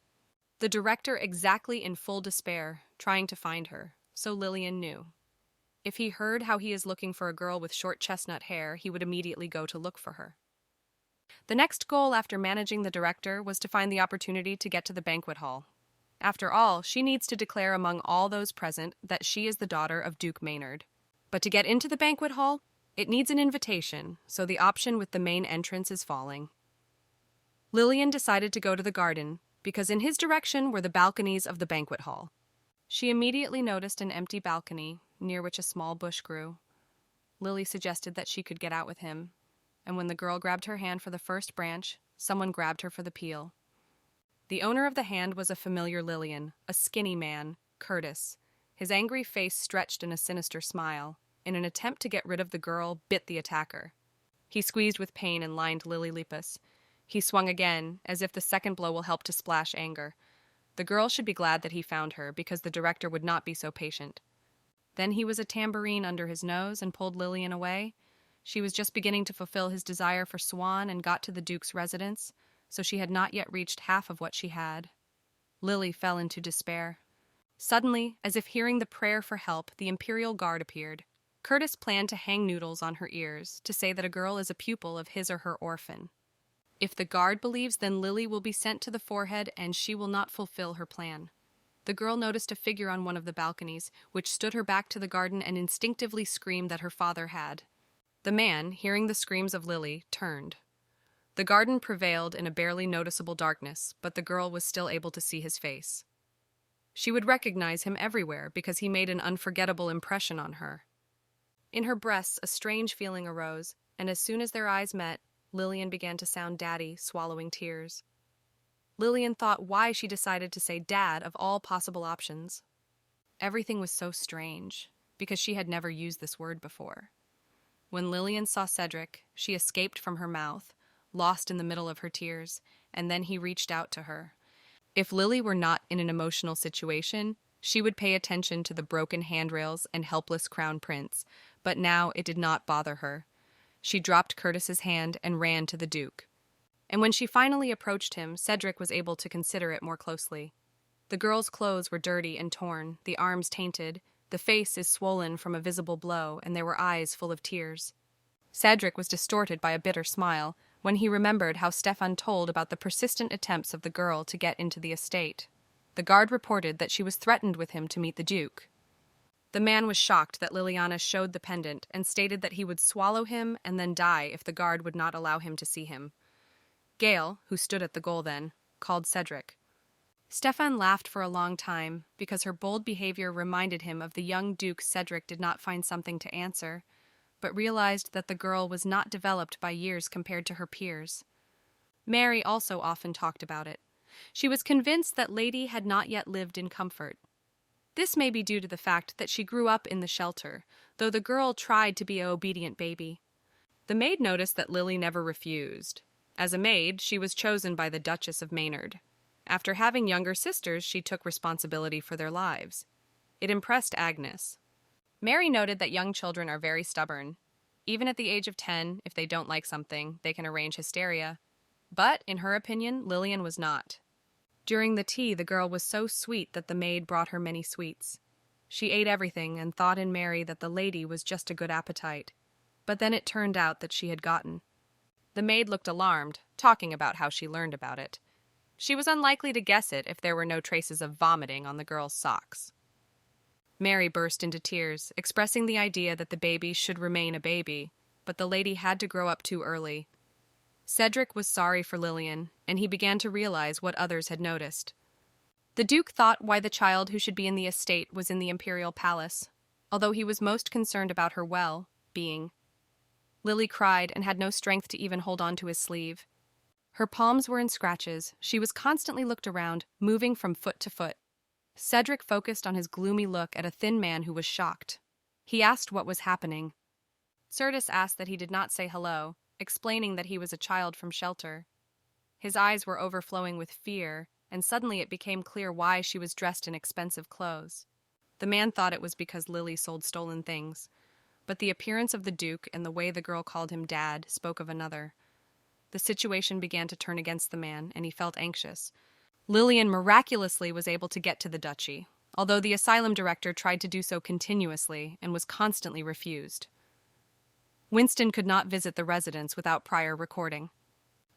The director exactly in full despair, trying to find her, so Lillian knew. If he heard how he is looking for a girl with short chestnut hair, he would immediately go to look for her. The next goal after managing the director was to find the opportunity to get to the banquet hall. After all, she needs to declare among all those present that she is the daughter of Duke Maynard. But to get into the banquet hall, it needs an invitation, so the option with the main entrance is falling. Lillian decided to go to the garden, because in his direction were the balconies of the banquet hall. She immediately noticed an empty balcony, near which a small bush grew. Lily suggested that she could get out with him, and when the girl grabbed her hand for the first branch, someone grabbed her for the peel. The owner of the hand was a familiar Lillian, a skinny man, Curtis. His angry face stretched in a sinister smile. In an attempt to get rid of the girl, bit the attacker. He squeezed with pain and lined Lily Lipus. He swung again, as if the second blow will help to splash anger. The girl should be glad that he found her, because the director would not be so patient. Then he was a tambourine under his nose and pulled Lillian away. She was just beginning to fulfill his desire for Swan and got to the Duke's residence, so she had not yet reached half of what she had. Lily fell into despair. Suddenly, as if hearing the prayer for help, the Imperial Guard appeared. Curtis planned to hang noodles on her ears, to say that a girl is a pupil of his or her orphan. If the guard believes, then Lily will be sent to the forehead and she will not fulfill her plan. The girl noticed a figure on one of the balconies, which stood her back to the garden and instinctively screamed that her father had. The man, hearing the screams of Lily, turned. The garden prevailed in a barely noticeable darkness, but the girl was still able to see his face. She would recognize him everywhere because he made an unforgettable impression on her. In her breasts, a strange feeling arose, and as soon as their eyes met, Lillian began to sound daddy, swallowing tears. Lillian thought why she decided to say dad of all possible options. Everything was so strange, because she had never used this word before. When Lillian saw Cedric, she escaped from her mouth, lost in the middle of her tears, and then he reached out to her. If Lily were not in an emotional situation, she would pay attention to the broken handrails and helpless crown prince, but now it did not bother her. She dropped Curtis's hand and ran to the Duke. And when she finally approached him, Cedric was able to consider it more closely. The girl's clothes were dirty and torn, the arms tainted, the face is swollen from a visible blow, and there were eyes full of tears. Cedric was distorted by a bitter smile when he remembered how Stefan told about the persistent attempts of the girl to get into the estate. The guard reported that she was threatened with him to meet the Duke. The man was shocked that Liliana showed the pendant and stated that he would swallow him and then die if the guard would not allow him to see him. Gale, who stood at the goal then, called Cedric. Stefan laughed for a long time because her bold behavior reminded him of the young Duke Cedric did not find something to answer, but realized that the girl was not developed by years compared to her peers. Mary also often talked about it. She was convinced that Lady had not yet lived in comfort. This may be due to the fact that she grew up in the shelter, though the girl tried to be an obedient baby. The maid noticed that Lily never refused. As a maid, she was chosen by the Duchess of Maynard. After having younger sisters, she took responsibility for their lives. It impressed Agnes. Mary noted that young children are very stubborn. Even at the age of 10, if they don't like something, they can arrange hysteria. But, in her opinion, Lillian was not. During the tea, the girl was so sweet that the maid brought her many sweets. She ate everything and thought in Mary that the lady was just a good appetite. But then it turned out that she had gotten. The maid looked alarmed, talking about how she learned about it. She was unlikely to guess it if there were no traces of vomiting on the girl's socks. Mary burst into tears, expressing the idea that the baby should remain a baby, but the lady had to grow up too early. Cedric was sorry for Lillian, and he began to realize what others had noticed. The Duke thought why the child who should be in the estate was in the imperial palace, although he was most concerned about her well-being. Lily cried and had no strength to even hold on to his sleeve. Her palms were in scratches. She was constantly looked around, moving from foot to foot. Cedric focused on his gloomy look at a thin man who was shocked. He asked what was happening. Certus asked that he did not say hello, explaining that he was a child from shelter. His eyes were overflowing with fear, and suddenly it became clear why she was dressed in expensive clothes. The man thought it was because Lily sold stolen things. but the appearance of the Duke and the way the girl called him Dad spoke of another. The situation began to turn against the man, and he felt anxious. Lillian miraculously was able to get to the duchy, although the asylum director tried to do so continuously and was constantly refused. Winston could not visit the residence without prior recording.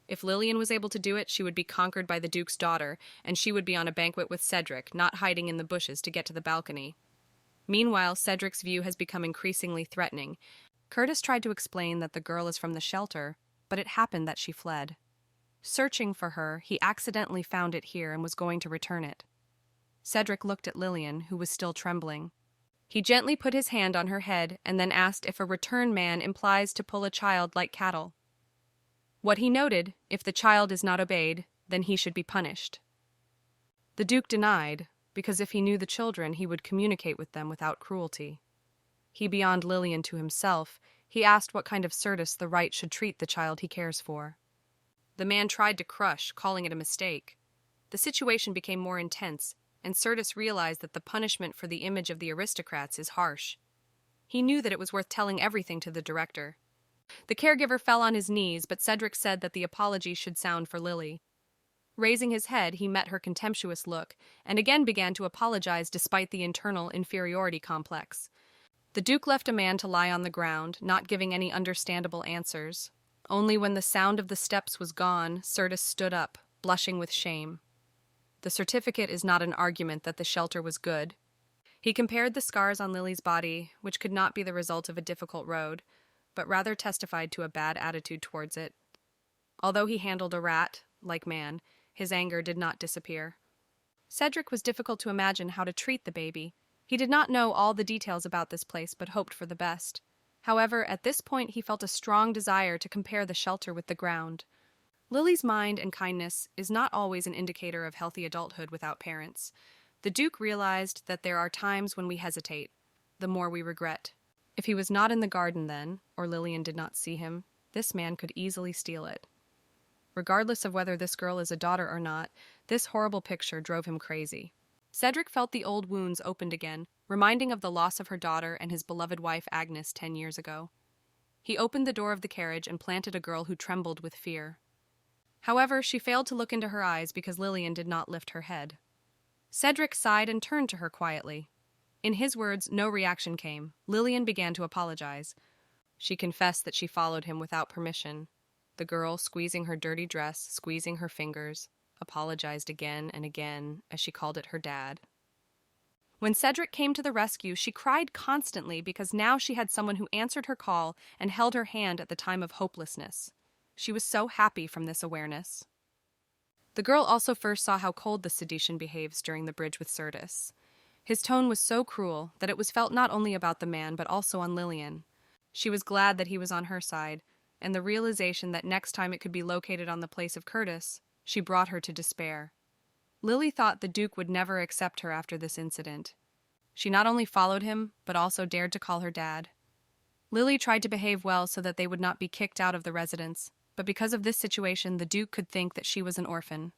If Lillian was able to do it, she would be conquered by the Duke's daughter, and she would be on a banquet with Cedric, not hiding in the bushes to get to the balcony. Meanwhile, Cedric's view has become increasingly threatening. Curtis tried to explain that the girl is from the shelter, but it happened that she fled. Searching for her, he accidentally found it here and was going to return it. Cedric looked at Lillian, who was still trembling. He gently put his hand on her head and then asked if a return man implies to pull a child like cattle. What he noted, if the child is not obeyed, then he should be punished. The Duke denied, because if he knew the children, he would communicate with them without cruelty. He beyond Lillian to himself, he asked what kind of Certus the right should treat the child he cares for. The man tried to crush, calling it a mistake. The situation became more intense, and Certus realized that the punishment for the image of the aristocrats is harsh. He knew that it was worth telling everything to the director. The caregiver fell on his knees, but Cedric said that the apology should sound for Lily. Raising his head, he met her contemptuous look, and again began to apologize despite the internal inferiority complex. The Duke left a man to lie on the ground, not giving any understandable answers. Only when the sound of the steps was gone, Certus stood up, blushing with shame. The certificate is not an argument that the shelter was good. He compared the scars on Lily's body, which could not be the result of a difficult road, but rather testified to a bad attitude towards it. Although he handled a rat, like man, his anger did not disappear. Cedric was difficult to imagine how to treat the baby. He did not know all the details about this place, but hoped for the best. However, at this point he felt a strong desire to compare the shelter with the ground. Lily's mind and kindness is not always an indicator of healthy adulthood without parents. The Duke realized that there are times when we hesitate, the more we regret. If he was not in the garden then, or Lillian did not see him, this man could easily steal it. Regardless of whether this girl is a daughter or not, this horrible picture drove him crazy. Cedric felt the old wounds opened again, reminding of the loss of her daughter and his beloved wife Agnes 10 years ago. He opened the door of the carriage and planted a girl who trembled with fear. However, she failed to look into her eyes because Lillian did not lift her head. Cedric sighed and turned to her quietly. In his words, no reaction came. Lillian began to apologize. She confessed that she followed him without permission. The girl, squeezing her dirty dress, squeezing her fingers, apologized again and again as she called it her dad. When Cedric came to the rescue, she cried constantly because now she had someone who answered her call and held her hand at the time of hopelessness. She was so happy from this awareness. The girl also first saw how cold the Seditian behaves during the bridge with Certus. His tone was so cruel that it was felt not only about the man but also on Lillian. She was glad that he was on her side, and the realization that next time it could be located on the place of Curtis, she brought her to despair. Lily thought the Duke would never accept her after this incident. She not only followed him, but also dared to call her dad. Lily tried to behave well so that they would not be kicked out of the residence, but because of this situation, the Duke could think that she was an orphan.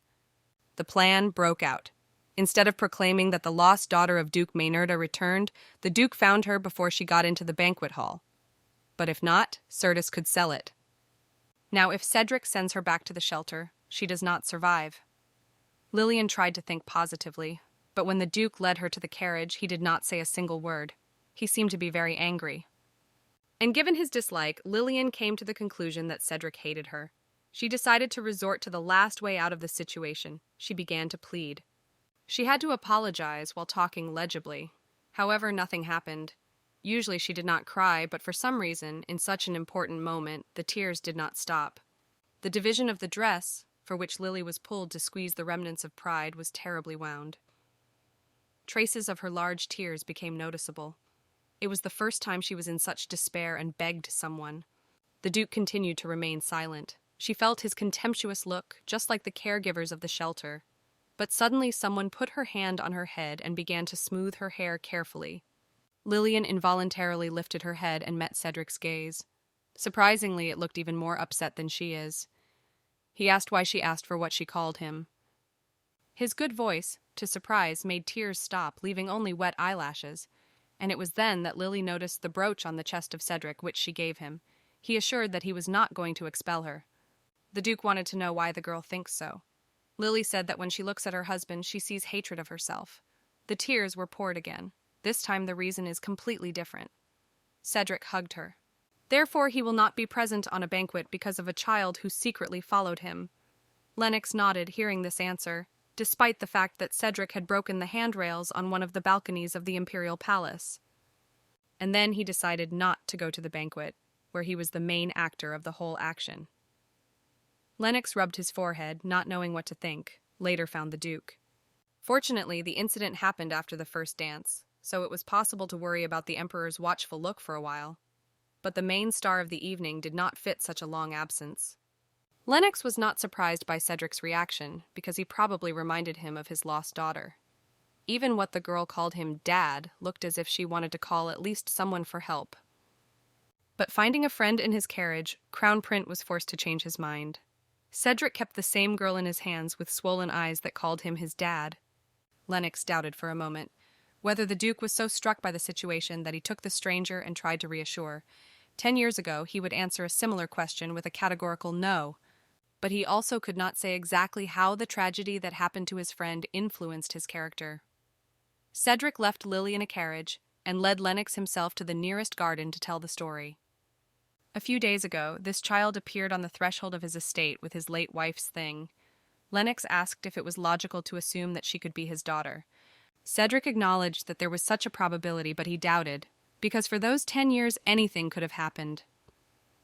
The plan broke out. Instead of proclaiming that the lost daughter of Duke Maynarda returned, the Duke found her before she got into the banquet hall. But if not, Certus could sell it. Now, if Cedric sends her back to the shelter, she does not survive. Lillian tried to think positively, but when the Duke led her to the carriage, he did not say a single word. He seemed to be very angry. And given his dislike, Lillian came to the conclusion that Cedric hated her. She decided to resort to the last way out of the situation. She began to plead. She had to apologize while talking legibly. However, nothing happened. Usually she did not cry, but for some reason, in such an important moment, the tears did not stop. The division of the dress, for which Lily was pulled to squeeze the remnants of pride, was terribly wound. Traces of her large tears became noticeable. It was the first time she was in such despair and begged someone. The Duke continued to remain silent. She felt his contemptuous look, just like the caregivers of the shelter. But suddenly someone put her hand on her head and began to smooth her hair carefully. Lillian involuntarily lifted her head and met Cedric's gaze. Surprisingly, it looked even more upset than she is. He asked why she asked for what she called him. His good voice, to surprise, made tears stop, leaving only wet eyelashes. and it was then that Lily noticed the brooch on the chest of Cedric, which she gave him. He assured that he was not going to expel her. The Duke wanted to know why the girl thinks so. Lily said that when she looks at her husband, she sees hatred of herself. The tears were poured again. This time the reason is completely different. Cedric hugged her. Therefore he will not be present on a banquet because of a child who secretly followed him. Lennox nodded, hearing this answer, despite the fact that Cedric had broken the handrails on one of the balconies of the Imperial Palace. And then he decided not to go to the banquet, where he was the main actor of the whole action. Lennox rubbed his forehead, not knowing what to think, later found the Duke. Fortunately, the incident happened after the first dance, so it was possible to worry about the Emperor's watchful look for a while. But the main star of the evening did not fit such a long absence. Lennox was not surprised by Cedric's reaction, because he probably reminded him of his lost daughter. Even what the girl called him Dad looked as if she wanted to call at least someone for help. But finding a friend in his carriage, Crown Prince was forced to change his mind. Cedric kept the same girl in his hands with swollen eyes that called him his dad. Lennox doubted for a moment whether the Duke was so struck by the situation that he took the stranger and tried to reassure. 10 years ago, he would answer a similar question with a categorical no, but he also could not say exactly how the tragedy that happened to his friend influenced his character. Cedric left Lily in a carriage and led Lennox himself to the nearest garden to tell the story. A few days ago, this child appeared on the threshold of his estate with his late wife's thing. Lennox asked if it was logical to assume that she could be his daughter. Cedric acknowledged that there was such a probability, but he doubted, because for those 10 years anything could have happened.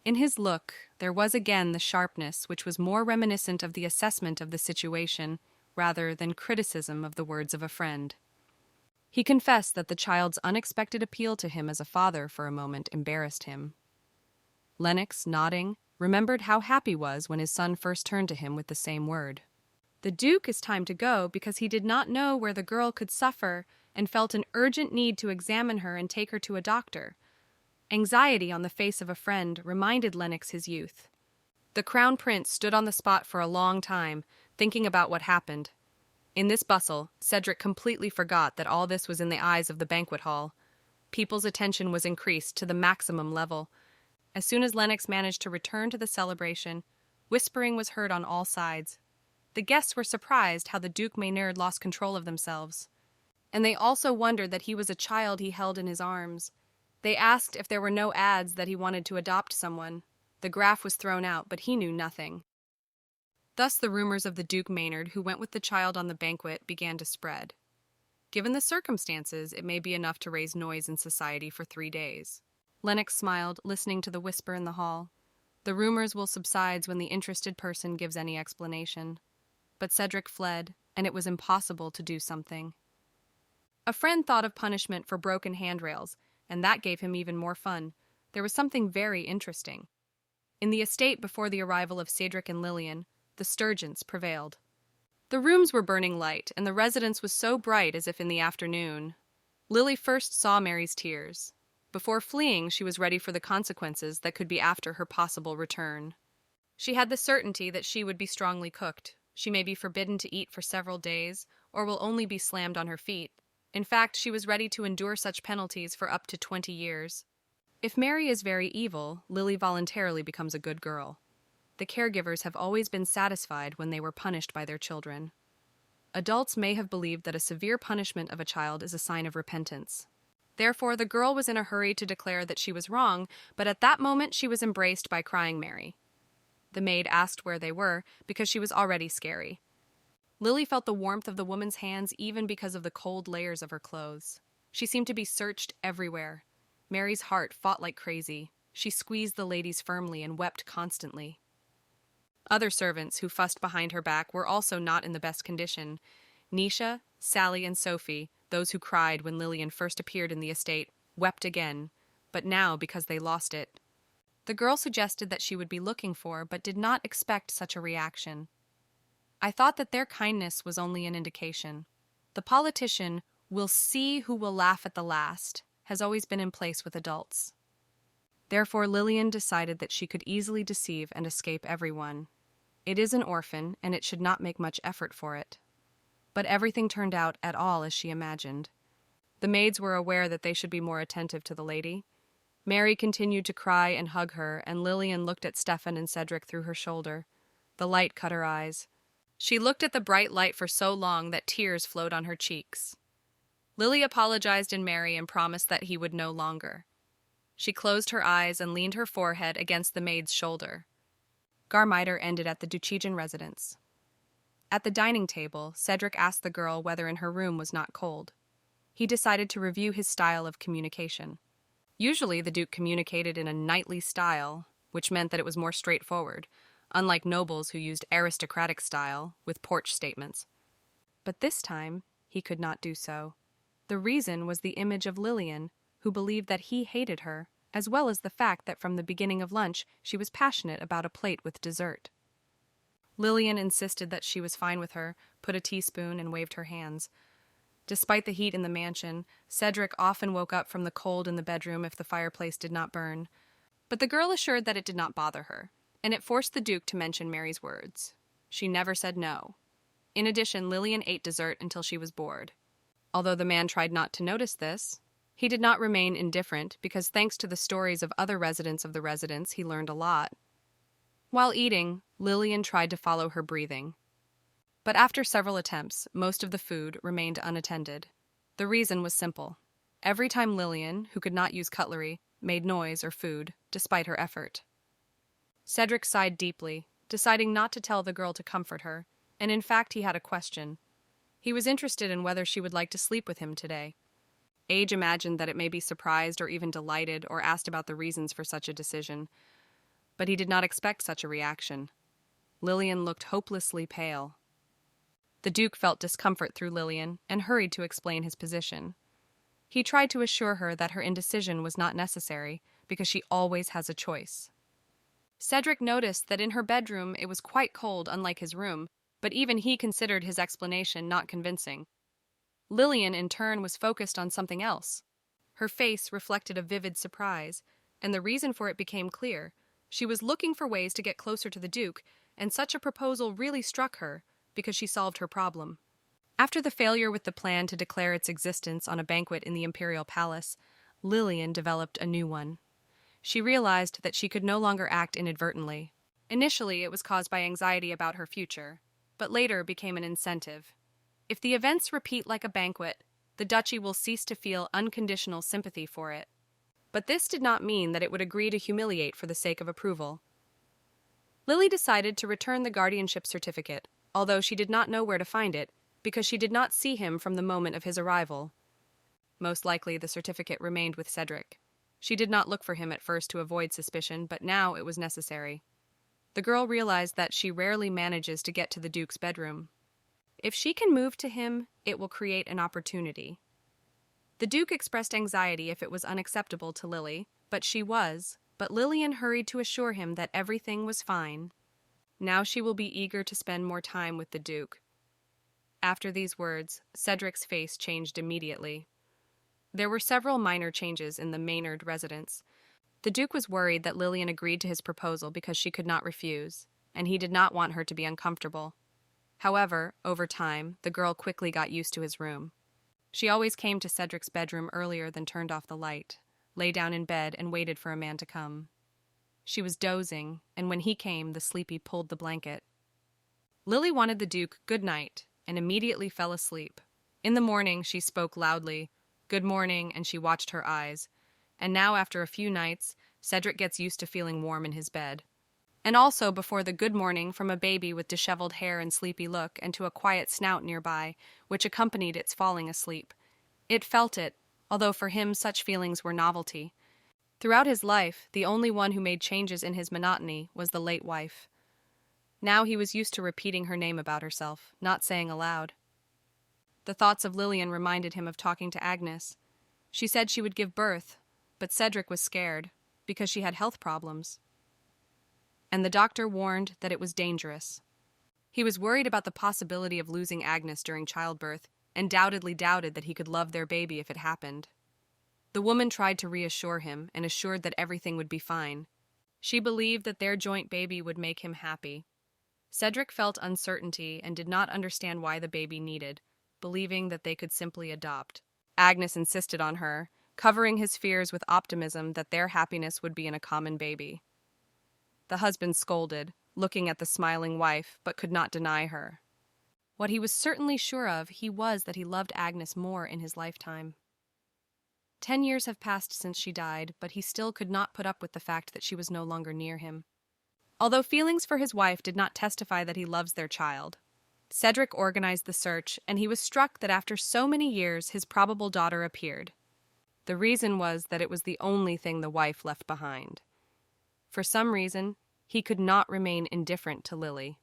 In his look, there was again the sharpness which was more reminiscent of the assessment of the situation rather than criticism of the words of a friend. He confessed that the child's unexpected appeal to him as a father for a moment embarrassed him. Lennox, nodding, remembered how happy he was when his son first turned to him with the same word. The Duke is time to go because he did not know where the girl could suffer and felt an urgent need to examine her and take her to a doctor. Anxiety on the face of a friend reminded Lennox his youth. The Crown Prince stood on the spot for a long time, thinking about what happened. In this bustle, Cedric completely forgot that all this was in the eyes of the banquet hall. People's attention was increased to the maximum level. As soon as Lennox managed to return to the celebration, whispering was heard on all sides. The guests were surprised how the Duke Maynard lost control of themselves. And they also wondered that he was a child he held in his arms. They asked if there were no ads that he wanted to adopt someone. The graph was thrown out, but he knew nothing. Thus the rumors of the Duke Maynard, who went with the child on the banquet, began to spread. Given the circumstances, it may be enough to raise noise in society for 3 days. Lennox smiled, listening to the whisper in the hall. The rumors will subside when the interested person gives any explanation. But Cedric fled, and it was impossible to do something. A friend thought of punishment for broken handrails, and that gave him even more fun. There was something very interesting. In the estate before the arrival of Cedric and Lillian, the Sturgeons prevailed. The rooms were burning light, and the residence was so bright as if in the afternoon. Lily first saw Mary's tears. Before fleeing, she was ready for the consequences that could be after her possible return. She had the certainty that she would be strongly cooked. She may be forbidden to eat for several days, or will only be slammed on her feet. In fact, she was ready to endure such penalties for up to 20 years. If Mary is very evil, Lily voluntarily becomes a good girl. The caregivers have always been satisfied when they were punished by their children. Adults may have believed that a severe punishment of a child is a sign of repentance. Therefore, the girl was in a hurry to declare that she was wrong, but at that moment she was embraced by crying Mary. The maid asked where they were, because she was already scary. Lily felt the warmth of the woman's hands even because of the cold layers of her clothes. She seemed to be searched everywhere. Mary's heart fought like crazy. She squeezed the ladies firmly and wept constantly. Other servants who fussed behind her back were also not in the best condition. Nisha, Sally, and Sophie, those who cried when Lillian first appeared in the estate, wept again, but now because they lost it. The girl suggested that she would be looking for, but did not expect such a reaction. I thought that their kindness was only an indication. The politician will see who will laugh at the last has always been in place with adults. Therefore, Lillian decided that she could easily deceive and escape everyone. It is an orphan, and it should not make much effort for it. But everything turned out at all as she imagined. The maids were aware that they should be more attentive to the lady. Mary continued to cry and hug her, and Lillian looked at Stefan and Cedric through her shoulder. The light cut her eyes. She looked at the bright light for so long that tears flowed on her cheeks. Lily apologized to Mary and promised that he would no longer. She closed her eyes and leaned her forehead against the maid's shoulder. Garmiter ended at the Duchijan residence. At the dining table, Cedric asked the girl whether in her room was not cold. He decided to review his style of communication. Usually, the Duke communicated in a knightly style, which meant that it was more straightforward, unlike nobles who used aristocratic style with porch statements. But this time, he could not do so. The reason was the image of Lillian, who believed that he hated her, as well as the fact that from the beginning of lunch she was passionate about a plate with dessert. Lillian insisted that she was fine with her, put a teaspoon, and waved her hands. Despite the heat in the mansion, Cedric often woke up from the cold in the bedroom if the fireplace did not burn. But the girl assured that it did not bother her, and it forced the Duke to mention Mary's words. She never said no. In addition, Lillian ate dessert until she was bored. Although the man tried not to notice this, he did not remain indifferent because thanks to the stories of other residents of the residence, he learned a lot. While eating, Lillian tried to follow her breathing. But after several attempts, most of the food remained unattended. The reason was simple. Every time Lillian, who could not use cutlery, made noise or food, despite her effort. Cedric sighed deeply, deciding not to tell the girl to comfort her, and in fact he had a question. He was interested in whether she would like to sleep with him today. Age imagined that it may be surprised or even delighted or asked about the reasons for such a decision. But he did not expect such a reaction. Lillian looked hopelessly pale. The Duke felt discomfort through Lillian and hurried to explain his position. He tried to assure her that her indecision was not necessary because she always has a choice. Cedric noticed that in her bedroom it was quite cold, unlike his room, but even he considered his explanation not convincing. Lillian, in turn, was focused on something else. Her face reflected a vivid surprise, and the reason for it became clear. She was looking for ways to get closer to the Duke, and such a proposal really struck her because she solved her problem. After the failure with the plan to declare its existence on a banquet in the imperial palace, Lillian developed a new one. She realized that she could no longer act inadvertently. Initially, it was caused by anxiety about her future, but later became an incentive. If the events repeat like a banquet, the duchy will cease to feel unconditional sympathy for it. But this did not mean that it would agree to humiliate for the sake of approval. Lily decided to return the guardianship certificate, although she did not know where to find it, because she did not see him from the moment of his arrival. Most likely, the certificate remained with Cedric. She did not look for him at first to avoid suspicion, but now it was necessary. The girl realized that she rarely manages to get to the Duke's bedroom. If she can move to him, it will create an opportunity. The Duke expressed anxiety if it was unacceptable to Lily, but Lillian hurried to assure him that everything was fine. Now she will be eager to spend more time with the Duke. After these words, Cedric's face changed immediately. There were several minor changes in the Maynard residence. The Duke was worried that Lillian agreed to his proposal because she could not refuse, and he did not want her to be uncomfortable. However, over time, the girl quickly got used to his room. She always came to Cedric's bedroom earlier than turned off the light, lay down in bed, and waited for a man to come. She was dozing, and when he came, the sleepy pulled the blanket. Lily wanted the Duke good night, and immediately fell asleep. In the morning, she spoke loudly, "Good morning," and she watched her eyes. And now, after a few nights, Cedric gets used to feeling warm in his bed. And also before the good morning from a baby with disheveled hair and sleepy look and to a quiet snout nearby, which accompanied its falling asleep. It felt it, although for him such feelings were novelty. Throughout his life, the only one who made changes in his monotony was the late wife. Now he was used to repeating her name about herself, not saying aloud. The thoughts of Lillian reminded him of talking to Agnes. She said she would give birth, but Cedric was scared, because she had health problems. And the doctor warned that it was dangerous. He was worried about the possibility of losing Agnes during childbirth, and doubted that he could love their baby if it happened. The woman tried to reassure him and assured that everything would be fine. She believed that their joint baby would make him happy. Cedric felt uncertainty and did not understand why the baby needed, believing that they could simply adopt. Agnes insisted on her, covering his fears with optimism that their happiness would be in a common baby. The husband scolded, looking at the smiling wife, but could not deny her. What he was certainly sure of was that he loved Agnes more in his lifetime. 10 years have passed since she died, but he still could not put up with the fact that she was no longer near him. Although feelings for his wife did not testify that he loves their child, Cedric organized the search, and he was struck that after so many years his probable daughter appeared. The reason was that it was the only thing the wife left behind. For some reason, he could not remain indifferent to Lily.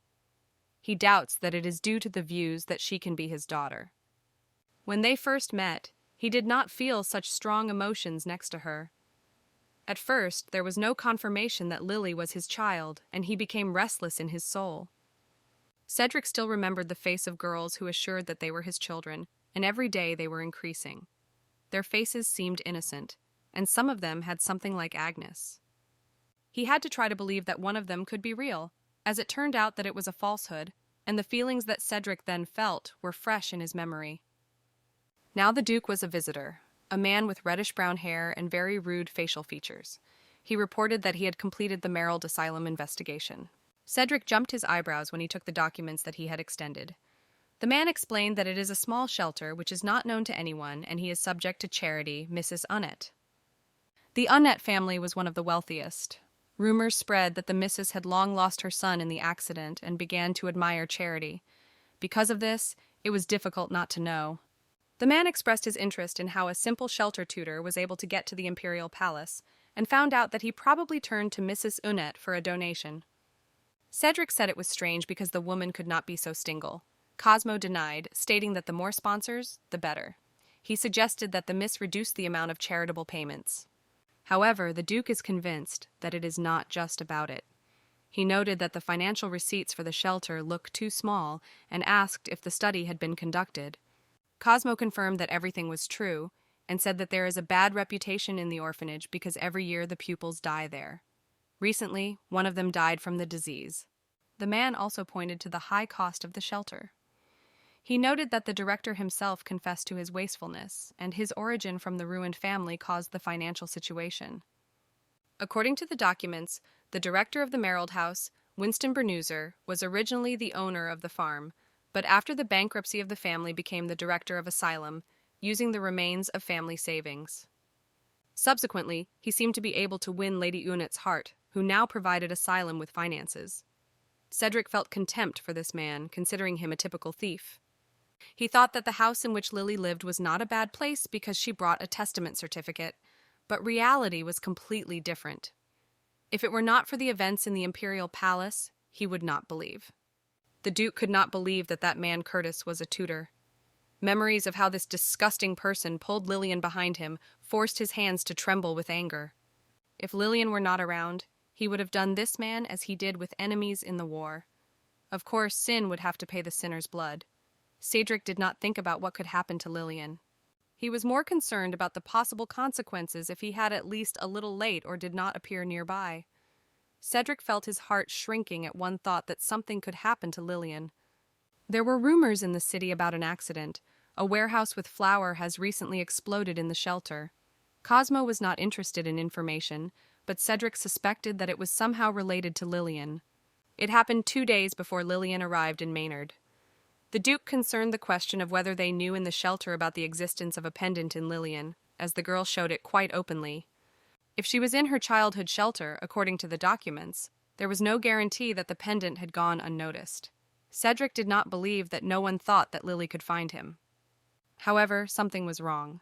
He doubts that it is due to the views that she can be his daughter. When they first met, he did not feel such strong emotions next to her. At first, there was no confirmation that Lily was his child, and he became restless in his soul. Cedric still remembered the face of girls who assured that they were his children, and every day they were increasing. Their faces seemed innocent, and some of them had something like Agnes. He had to try to believe that one of them could be real, as it turned out that it was a falsehood, and the feelings that Cedric then felt were fresh in his memory. Now the Duke was a visitor, a man with reddish-brown hair and very rude facial features. He reported that he had completed the Merrill Asylum investigation. Cedric jumped his eyebrows when he took the documents that he had extended. The man explained that it is a small shelter which is not known to anyone, and he is subject to charity, Mrs. Unnett. The Unnett family was one of the wealthiest. Rumors spread that the missus had long lost her son in the accident and began to admire Charity. Because of this, it was difficult not to know. The man expressed his interest in how a simple shelter tutor was able to get to the imperial palace, and found out that he probably turned to Mrs. Unnett for a donation. Cedric said it was strange because the woman could not be so single. Cosmo denied, stating that the more sponsors, the better. He suggested that the miss reduce the amount of charitable payments. However, the Duke is convinced that it is not just about it. He noted that the financial receipts for the shelter look too small and asked if the study had been conducted. Cosmo confirmed that everything was true and said that there is a bad reputation in the orphanage because every year the pupils die there. Recently, one of them died from the disease. The man also pointed to the high cost of the shelter. He noted that the director himself confessed to his wastefulness, and his origin from the ruined family caused the financial situation. According to the documents, the director of the Merrill House, Winston Bernuser, was originally the owner of the farm, but after the bankruptcy of the family became the director of asylum, using the remains of family savings. Subsequently, he seemed to be able to win Lady Unnett's heart, who now provided asylum with finances. Cedric felt contempt for this man, considering him a typical thief. He thought that the house in which Lily lived was not a bad place because she brought a testament certificate, but reality was completely different. If it were not for the events in the imperial palace, he would not believe. The Duke could not believe that that man Curtis was a tutor. Memories of how this disgusting person pulled Lillian behind him forced his hands to tremble with anger. If Lillian were not around, he would have done this man as he did with enemies in the war. Of course, sin would have to pay the sinner's blood. Cedric did not think about what could happen to Lillian. He was more concerned about the possible consequences if he had at least a little late or did not appear nearby. Cedric felt his heart shrinking at one thought that something could happen to Lillian. There were rumors in the city about an accident. A warehouse with flour has recently exploded in the shelter. Cosmo was not interested in information, but Cedric suspected that it was somehow related to Lillian. It happened 2 days before Lillian arrived in Maynard. The Duke concerned the question of whether they knew in the shelter about the existence of a pendant in Lillian, as the girl showed it quite openly. If she was in her childhood shelter, according to the documents, there was no guarantee that the pendant had gone unnoticed. Cedric did not believe that no one thought that Lily could find him. However, something was wrong.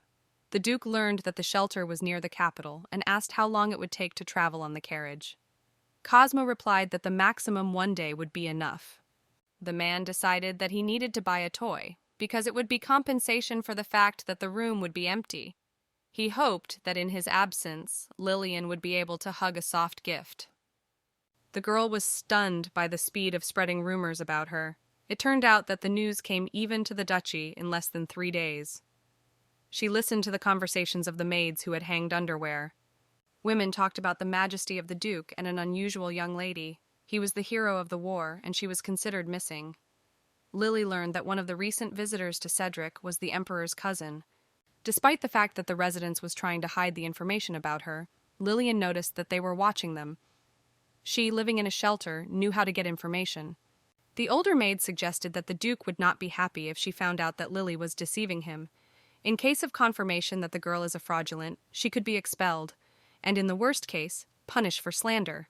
The Duke learned that the shelter was near the capital and asked how long it would take to travel on the carriage. Cosmo replied that the maximum 1 day would be enough. The man decided that he needed to buy a toy, because it would be compensation for the fact that the room would be empty. He hoped that in his absence, Lillian would be able to hug a soft gift. The girl was stunned by the speed of spreading rumors about her. It turned out that the news came even to the duchy in less than 3 days. She listened to the conversations of the maids who had hanged underwear. Women talked about the majesty of the Duke and an unusual young lady. He was the hero of the war, and she was considered missing. Lily learned that one of the recent visitors to Cedric was the Emperor's cousin. Despite the fact that the residence was trying to hide the information about her, Lillian noticed that they were watching them. She, living in a shelter, knew how to get information. The older maid suggested that the Duke would not be happy if she found out that Lily was deceiving him. In case of confirmation that the girl is a fraudulent, she could be expelled, and in the worst case, punished for slander.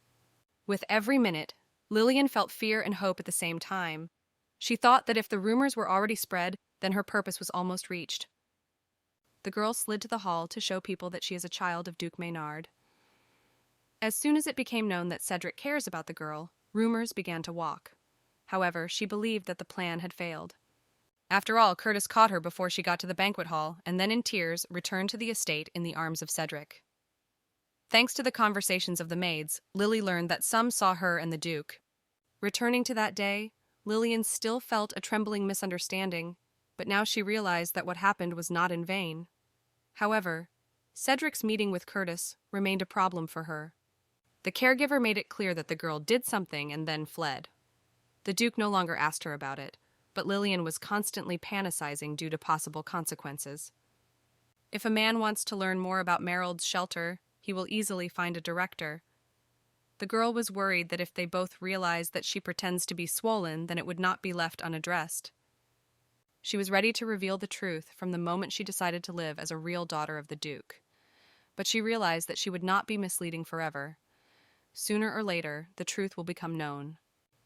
With every minute, Lillian felt fear and hope at the same time. She thought that if the rumors were already spread, then her purpose was almost reached. The girl slid to the hall to show people that she is a child of Duke Maynard. As soon as it became known that Cedric cares about the girl, rumors began to walk. However, she believed that the plan had failed. After all, Curtis caught her before she got to the banquet hall, and then in tears returned to the estate in the arms of Cedric. Thanks to the conversations of the maids, Lily learned that some saw her and the Duke. Returning to that day, Lillian still felt a trembling misunderstanding, but now she realized that what happened was not in vain. However, Cedric's meeting with Curtis remained a problem for her. The caregiver made it clear that the girl did something and then fled. The Duke no longer asked her about it, but Lillian was constantly panicizing due to possible consequences. If a man wants to learn more about Merald's shelter, he will easily find a director. The girl was worried that if they both realized that she pretends to be swollen, then it would not be left unaddressed. She was ready to reveal the truth from the moment she decided to live as a real daughter of the Duke. But she realized that she would not be misleading forever. Sooner or later, the truth will become known.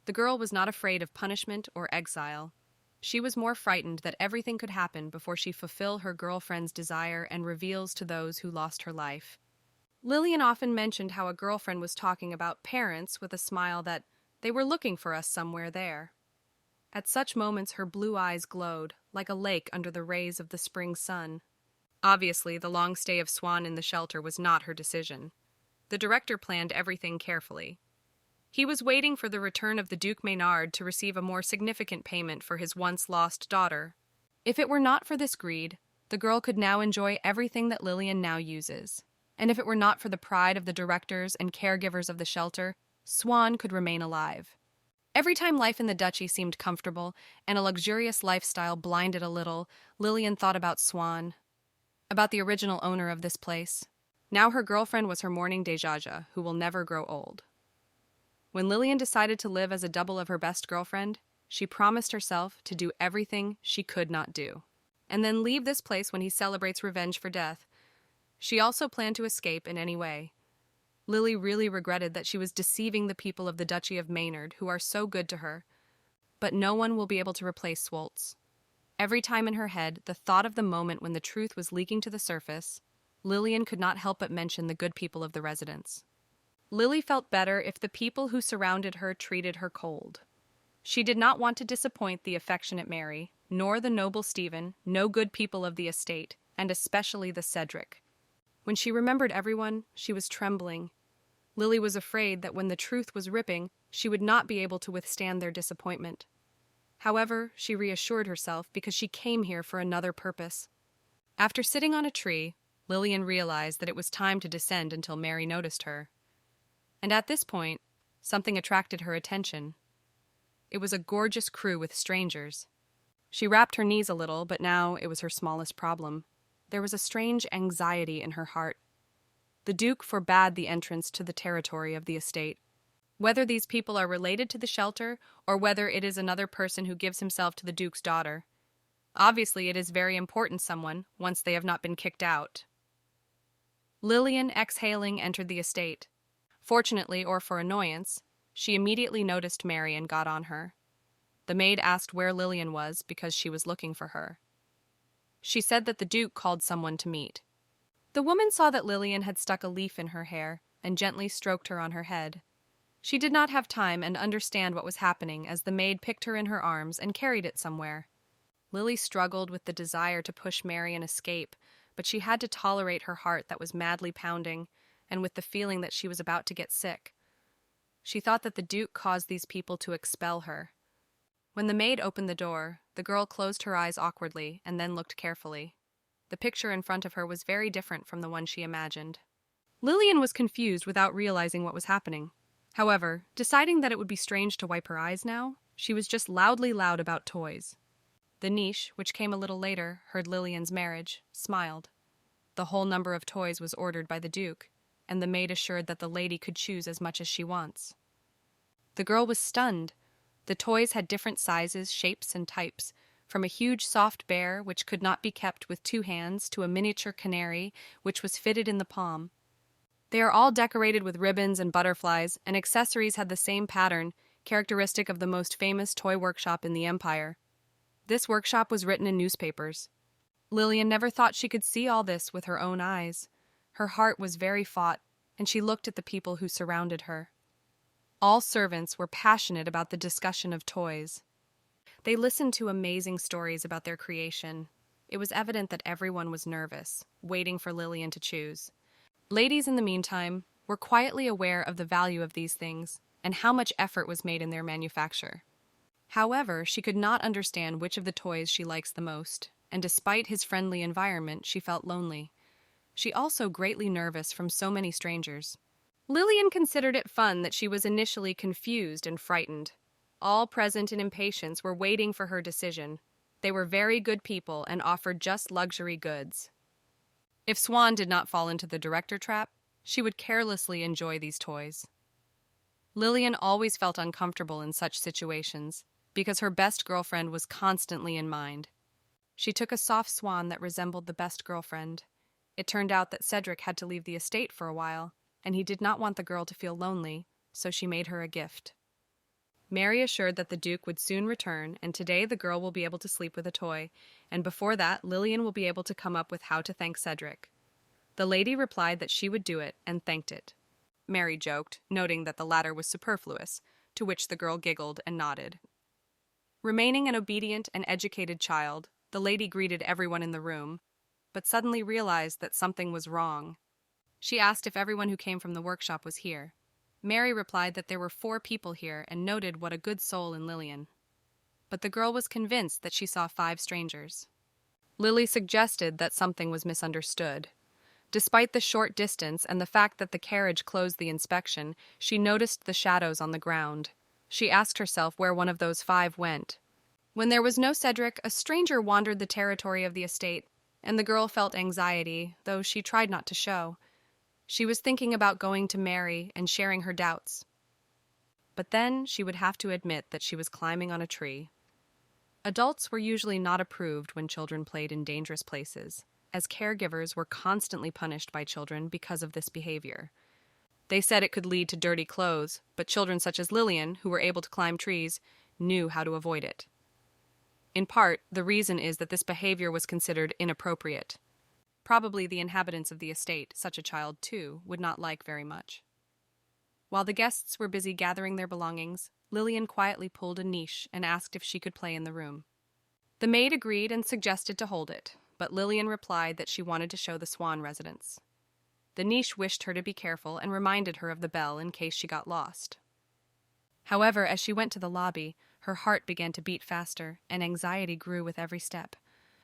The girl was not afraid of punishment or exile. She was more frightened that everything could happen before she fulfill her girlfriend's desire and reveals to those who lost her life. Lillian often mentioned how a girlfriend was talking about parents with a smile that they were looking for us somewhere there. At such moments her blue eyes glowed, like a lake under the rays of the spring sun. Obviously, the long stay of Swan in the shelter was not her decision. The director planned everything carefully. He was waiting for the return of the Duke Maynard to receive a more significant payment for his once-lost daughter. If it were not for this greed, the girl could now enjoy everything that Lillian now uses. And if it were not for the pride of the directors and caregivers of the shelter, Swan could remain alive. Every time life in the duchy seemed comfortable and a luxurious lifestyle blinded a little, Lillian thought about Swan, about the original owner of this place. Now her girlfriend was her mourning Dejaja, who will never grow old. When Lillian decided to live as a double of her best girlfriend, she promised herself to do everything she could not do, and then leave this place when he celebrates revenge for death. She also planned to escape in any way. Lily really regretted that she was deceiving the people of the Duchy of Maynard, who are so good to her. But no one will be able to replace Swoltz. Every time in her head, the thought of the moment when the truth was leaking to the surface, Lillian could not help but mention the good people of the residence. Lily felt better if the people who surrounded her treated her cold. She did not want to disappoint the affectionate Mary, nor the noble Stephen, no good people of the estate, and especially the Cedric. When she remembered everyone, she was trembling. Lily was afraid that when the truth was ripping, she would not be able to withstand their disappointment. However, she reassured herself because she came here for another purpose. After sitting on a tree, Lillian realized that it was time to descend until Mary noticed her. And at this point, something attracted her attention. It was a gorgeous crew with strangers. She rapped her knees a little, but now it was her smallest problem. There was a strange anxiety in her heart. The Duke forbade the entrance to the territory of the estate. Whether these people are related to the shelter, or whether it is another person who gives himself to the Duke's daughter. Obviously, it is very important someone, once they have not been kicked out. Lillian, exhaling, entered the estate. Fortunately, or for annoyance, she immediately noticed Mary and got on her. The maid asked where Lillian was because she was looking for her. She said that the Duke called someone to meet. The woman saw that Lillian had stuck a leaf in her hair and gently stroked her on her head. She did not have time and understand what was happening as the maid picked her in her arms and carried it somewhere. Lily struggled with the desire to push Mary and escape, but she had to tolerate her heart that was madly pounding, and with the feeling that she was about to get sick. She thought that the Duke caused these people to expel her. When the maid opened the door, the girl closed her eyes awkwardly and then looked carefully. The picture in front of her was very different from the one she imagined. Lillian was confused without realizing what was happening. However, deciding that it would be strange to wipe her eyes now, she was just loudly loud about toys. The niche, which came a little later, heard Lillian's marriage, smiled. The whole number of toys was ordered by the Duke, and the maid assured that the lady could choose as much as she wants. The girl was stunned. The toys had different sizes, shapes, and types, from a huge soft bear which could not be kept with 2 hands to a miniature canary which was fitted in the palm. They are all decorated with ribbons and butterflies, and accessories had the same pattern, characteristic of the most famous toy workshop in the empire. This workshop was written in newspapers. Lillian never thought she could see all this with her own eyes. Her heart was very fought, and she looked at the people who surrounded her. All servants were passionate about the discussion of toys. They listened to amazing stories about their creation. It was evident that everyone was nervous, waiting for Lillian to choose. Ladies, in the meantime, were quietly aware of the value of these things and how much effort was made in their manufacture. However, she could not understand which of the toys she likes the most, and despite his friendly environment, she felt lonely. She also greatly nervous from so many strangers. Lillian considered it fun that she was initially confused and frightened. All present in impatience were waiting for her decision. They were very good people and offered just luxury goods. If Swan did not fall into the director trap, she would carelessly enjoy these toys. Lillian always felt uncomfortable in such situations because her best girlfriend was constantly in mind. She took a soft swan that resembled the best girlfriend. It turned out that Cedric had to leave the estate for a while, and he did not want the girl to feel lonely, so she made her a gift. Mary assured that the Duke would soon return, and today the girl will be able to sleep with a toy, and before that, Lillian will be able to come up with how to thank Cedric. The lady replied that she would do it, and thanked it. Mary joked, noting that the latter was superfluous, to which the girl giggled and nodded. Remaining an obedient and educated child, the lady greeted everyone in the room, but suddenly realized that something was wrong. She asked if everyone who came from the workshop was here. Mary replied that there were 4 people here and noted what a good soul in Lillian. But the girl was convinced that she saw 5 strangers. Lily suggested that something was misunderstood. Despite the short distance and the fact that the carriage closed the inspection, she noticed the shadows on the ground. She asked herself where one of those 5 went. When there was no Cedric, a stranger wandered the territory of the estate, and the girl felt anxiety, though she tried not to show. She was thinking about going to Mary and sharing her doubts. But then she would have to admit that she was climbing on a tree. Adults were usually not approved when children played in dangerous places, as caregivers were constantly punished by children because of this behavior. They said it could lead to dirty clothes, but children such as Lillian, who were able to climb trees, knew how to avoid it. In part, the reason is that this behavior was considered inappropriate. Probably the inhabitants of the estate, such a child, too, would not like very much. While the guests were busy gathering their belongings, Lillian quietly pulled a niche and asked if she could play in the room. The maid agreed and suggested to hold it, but Lillian replied that she wanted to show the Swan residence. The niche wished her to be careful and reminded her of the bell in case she got lost. However, as she went to the lobby, her heart began to beat faster, and anxiety grew with every step.